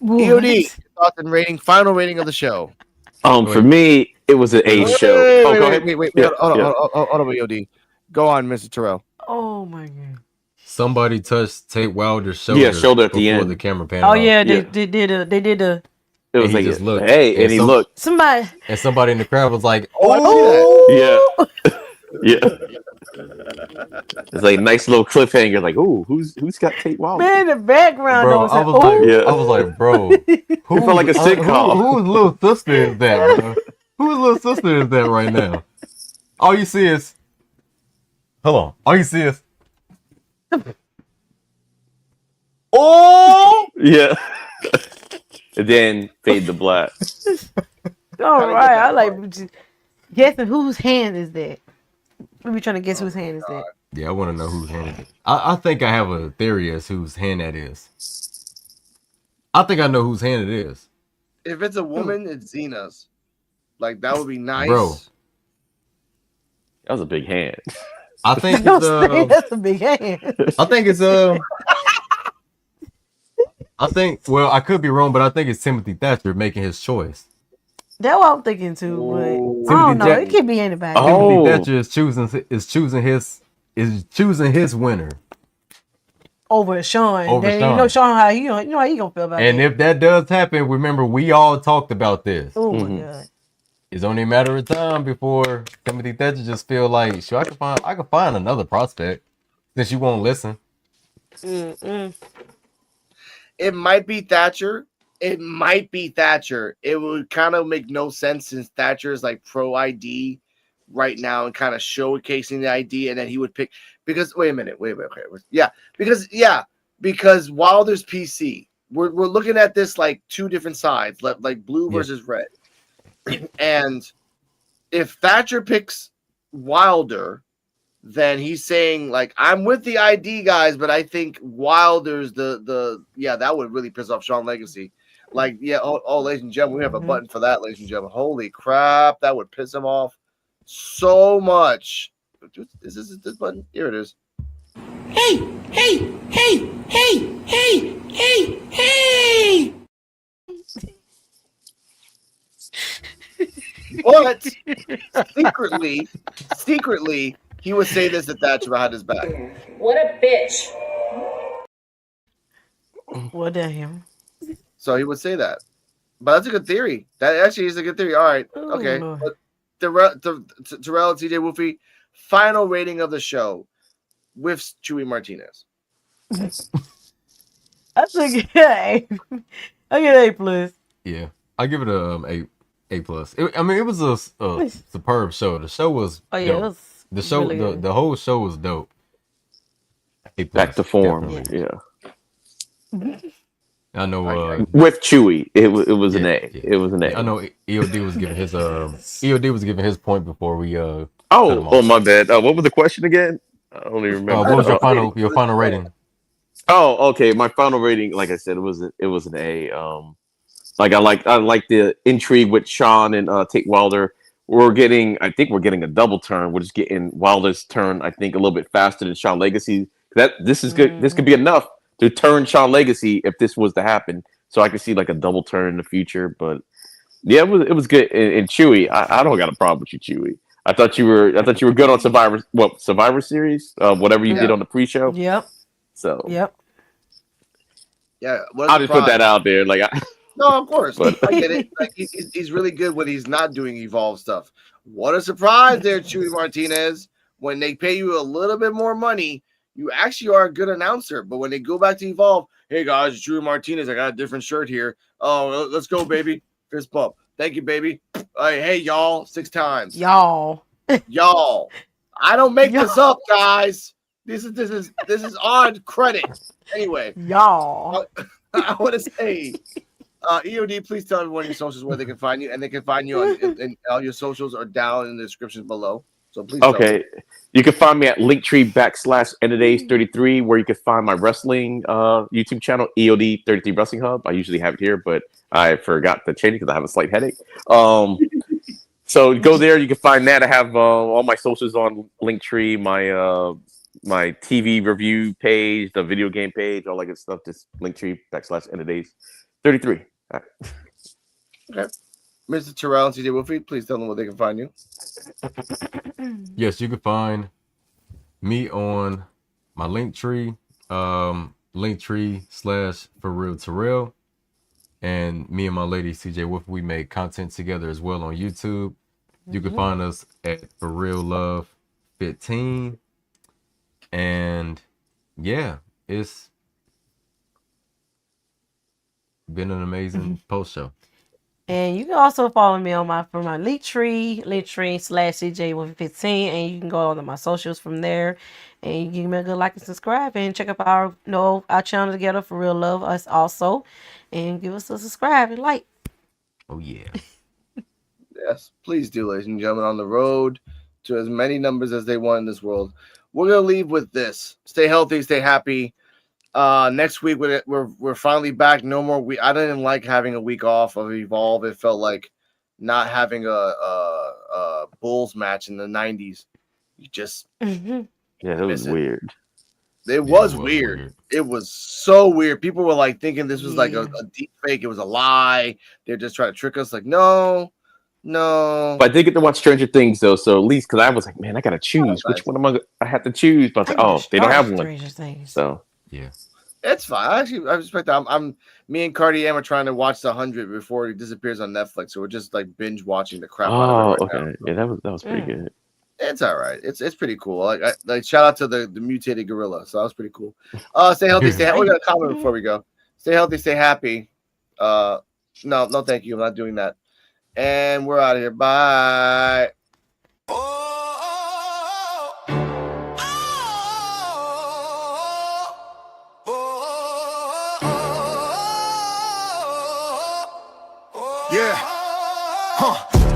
What? EOD, thoughts and rating, final rating of the show. For me, it was an A show. Go ahead. Wait. Yeah, Hold on, EOD. Go on, Mr. Terrell. Oh my god. Somebody touched Tate Wilder's shoulder. Yeah, shoulder at the before end. the camera panel. Oh yeah, Yeah. they did a. It was And he like, just looked. hey, and he looked. Somebody. And somebody in the crowd was like, Oh, I see that. Yeah. Yeah. It's like nice little cliffhanger. Like, ooh, who's got Tate Wilder? Man, in the background. bro. though, I was was like, Yeah. I was like, bro, who felt like a sitcom. Whose little sister is that, bro? Whose little sister is that right now? All you see is, hold on. All you see is, oh, Yeah. And then fade to black. all right, I like guessing whose hand is that. We be trying to guess whose hand is that. yeah. I want to know whose hand it is. I think I have a theory as whose hand that is. I think I know whose hand it is, If it's a woman, it's Zena's. Like, that would be nice. bro. That was a big hand. I think Don't it's say that's a big hand. I think it's I think, well, I could be wrong, but I think it's Timothy Thatcher making his choice. That's what I'm thinking too, but I don't Timothy know. Jack- It could be anybody. Oh. Timothy Thatcher is choosing his winner. Over Sean. Over Then Sean. You know Sean how you know how he gonna feel about And it. if that does happen, remember we all talked about this. Oh Mhm. my god. It's only a matter of time before Timothy Thatcher just feel like, sure, I can find another prospect since you won't listen. It might be Thatcher. It might be Thatcher. It would kind of make no sense since Thatcher is like pro ID right now and kind of showcasing the ID, and then he would pick because wait a minute. Okay. Because Wilder's PC. We're looking at this like two different sides, like blue Yeah. versus red. And if Thatcher picks Wilder, then he's saying like I'm with the ID guys, but I think Wilder's the that would really piss off Shawn Legacy. Like ladies and gentlemen, we have a button for that, ladies and gentlemen. Holy crap, that would piss him off so much. Is this button? Here it is. But secretly, he would say this to Thatcher behind his back. What a bitch. What the hell? So he would say that. But that's a good theory. That actually is a good theory. All right. Oh, Okay. Lord. But Terrell and TJ Wolfie, final rating of the show with Chewy Martinez. I think I get A plus. Yeah, I give it a plus. I mean, it was a superb show. The show was Oh yeah, it dope. was The show really good. the whole show was dope. A plus, Back to form. definitely. Yeah. I know. with Chewy. It was an A. Yeah. It was an A. I know. EOD was giving his EOD was giving his point before we cut him Oh, off. my bad. What was the question again? I don't even remember. What was your final rating? Oh, okay. My final rating, like I said, it was an A. Like I like the intrigue with Sean and Tate Wilder. I think we're getting a double turn. We're just getting Wilder's turn, I think, a little bit faster than Sean Legacy. This is good. This could be enough to turn Sean Legacy if this was to happen. So I could see like a double turn in the future. But yeah, it was good. And Chewy, I don't got a problem with you, Chewy. I thought you were good on Survivor Series, whatever you did on the pre-show. Yep. So Yep. Yeah, I'll just put that out there. Like, no, of course, I get it. Like he's really good when he's not doing Evolve stuff. What a surprise there, Chewy Martinez. When they pay you a little bit more money, you actually are a good announcer. But when they go back to Evolve, hey guys, it's Chewy Martinez. I got a different shirt here. Oh, let's go, baby. Fist bump. Thank you, baby. Hey, y'all, 6 times. Y'all. Y'all. I don't make this up, guys. This is on credit. Anyway, y'all. I want to say, EOD, please tell everyone your socials where they can find you, and they can find you on all your socials are down in the descriptions below. So please. Okay, you can find me at Linktree/EndOfDays33, where you can find my wrestling YouTube channel, EOD 33 Wrestling Hub. I usually have it here, but I forgot to change it because I have a slight headache. So go there. You can find that. I have all my socials on Linktree, my TV review page, the video game page, all that good stuff. Just Linktree/EndOfDays33. All right. Okay. Mr. Terrell and CJ Wolfie, please tell them where they can find you. Yes, you can find me on my Linktree, Linktree/ForRealTerrell, and me and my lady CJ Wolfie, we make content together as well on YouTube. You can find us at For Real Love 15. And yeah, it's been an amazing post show. And you can also follow me on my Linktree/CJ115, and you can go on to my socials from there, and you can give me a good like and subscribe, and check out our channel together, For Real Love Us also, and give us a subscribe and like. Oh yeah. Yes, please do, ladies and gentlemen, on the road to as many numbers as they want in this world. We're gonna leave with this: stay healthy, stay happy. Next week we're finally back. No more week. I didn't like having a week off of Evolve. It felt like not having a Bulls match in the 90s. You just yeah, it was weird. It was weird. It was so weird. People were like thinking this was like a deep fake. It was a lie. They're just trying to trick us. Like no. But I did get to watch Stranger Things though, so at least because I was like, man, I gotta choose which one I have to choose. But I was like, they don't have one. So yeah, it's fine. I respect that. Me and Cardi M are trying to watch the 100 before it disappears on Netflix. So we're just like binge watching the crap out of it right now. Yeah, that was pretty good. It's all right. It's pretty cool. Like shout out to the mutated gorilla. So that was pretty cool. Stay healthy. We got a comment before we go. Stay healthy. Stay happy. No, thank you. I'm not doing that. And we're out of here. Bye. Yeah.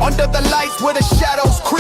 Under the lights where the shadows creep.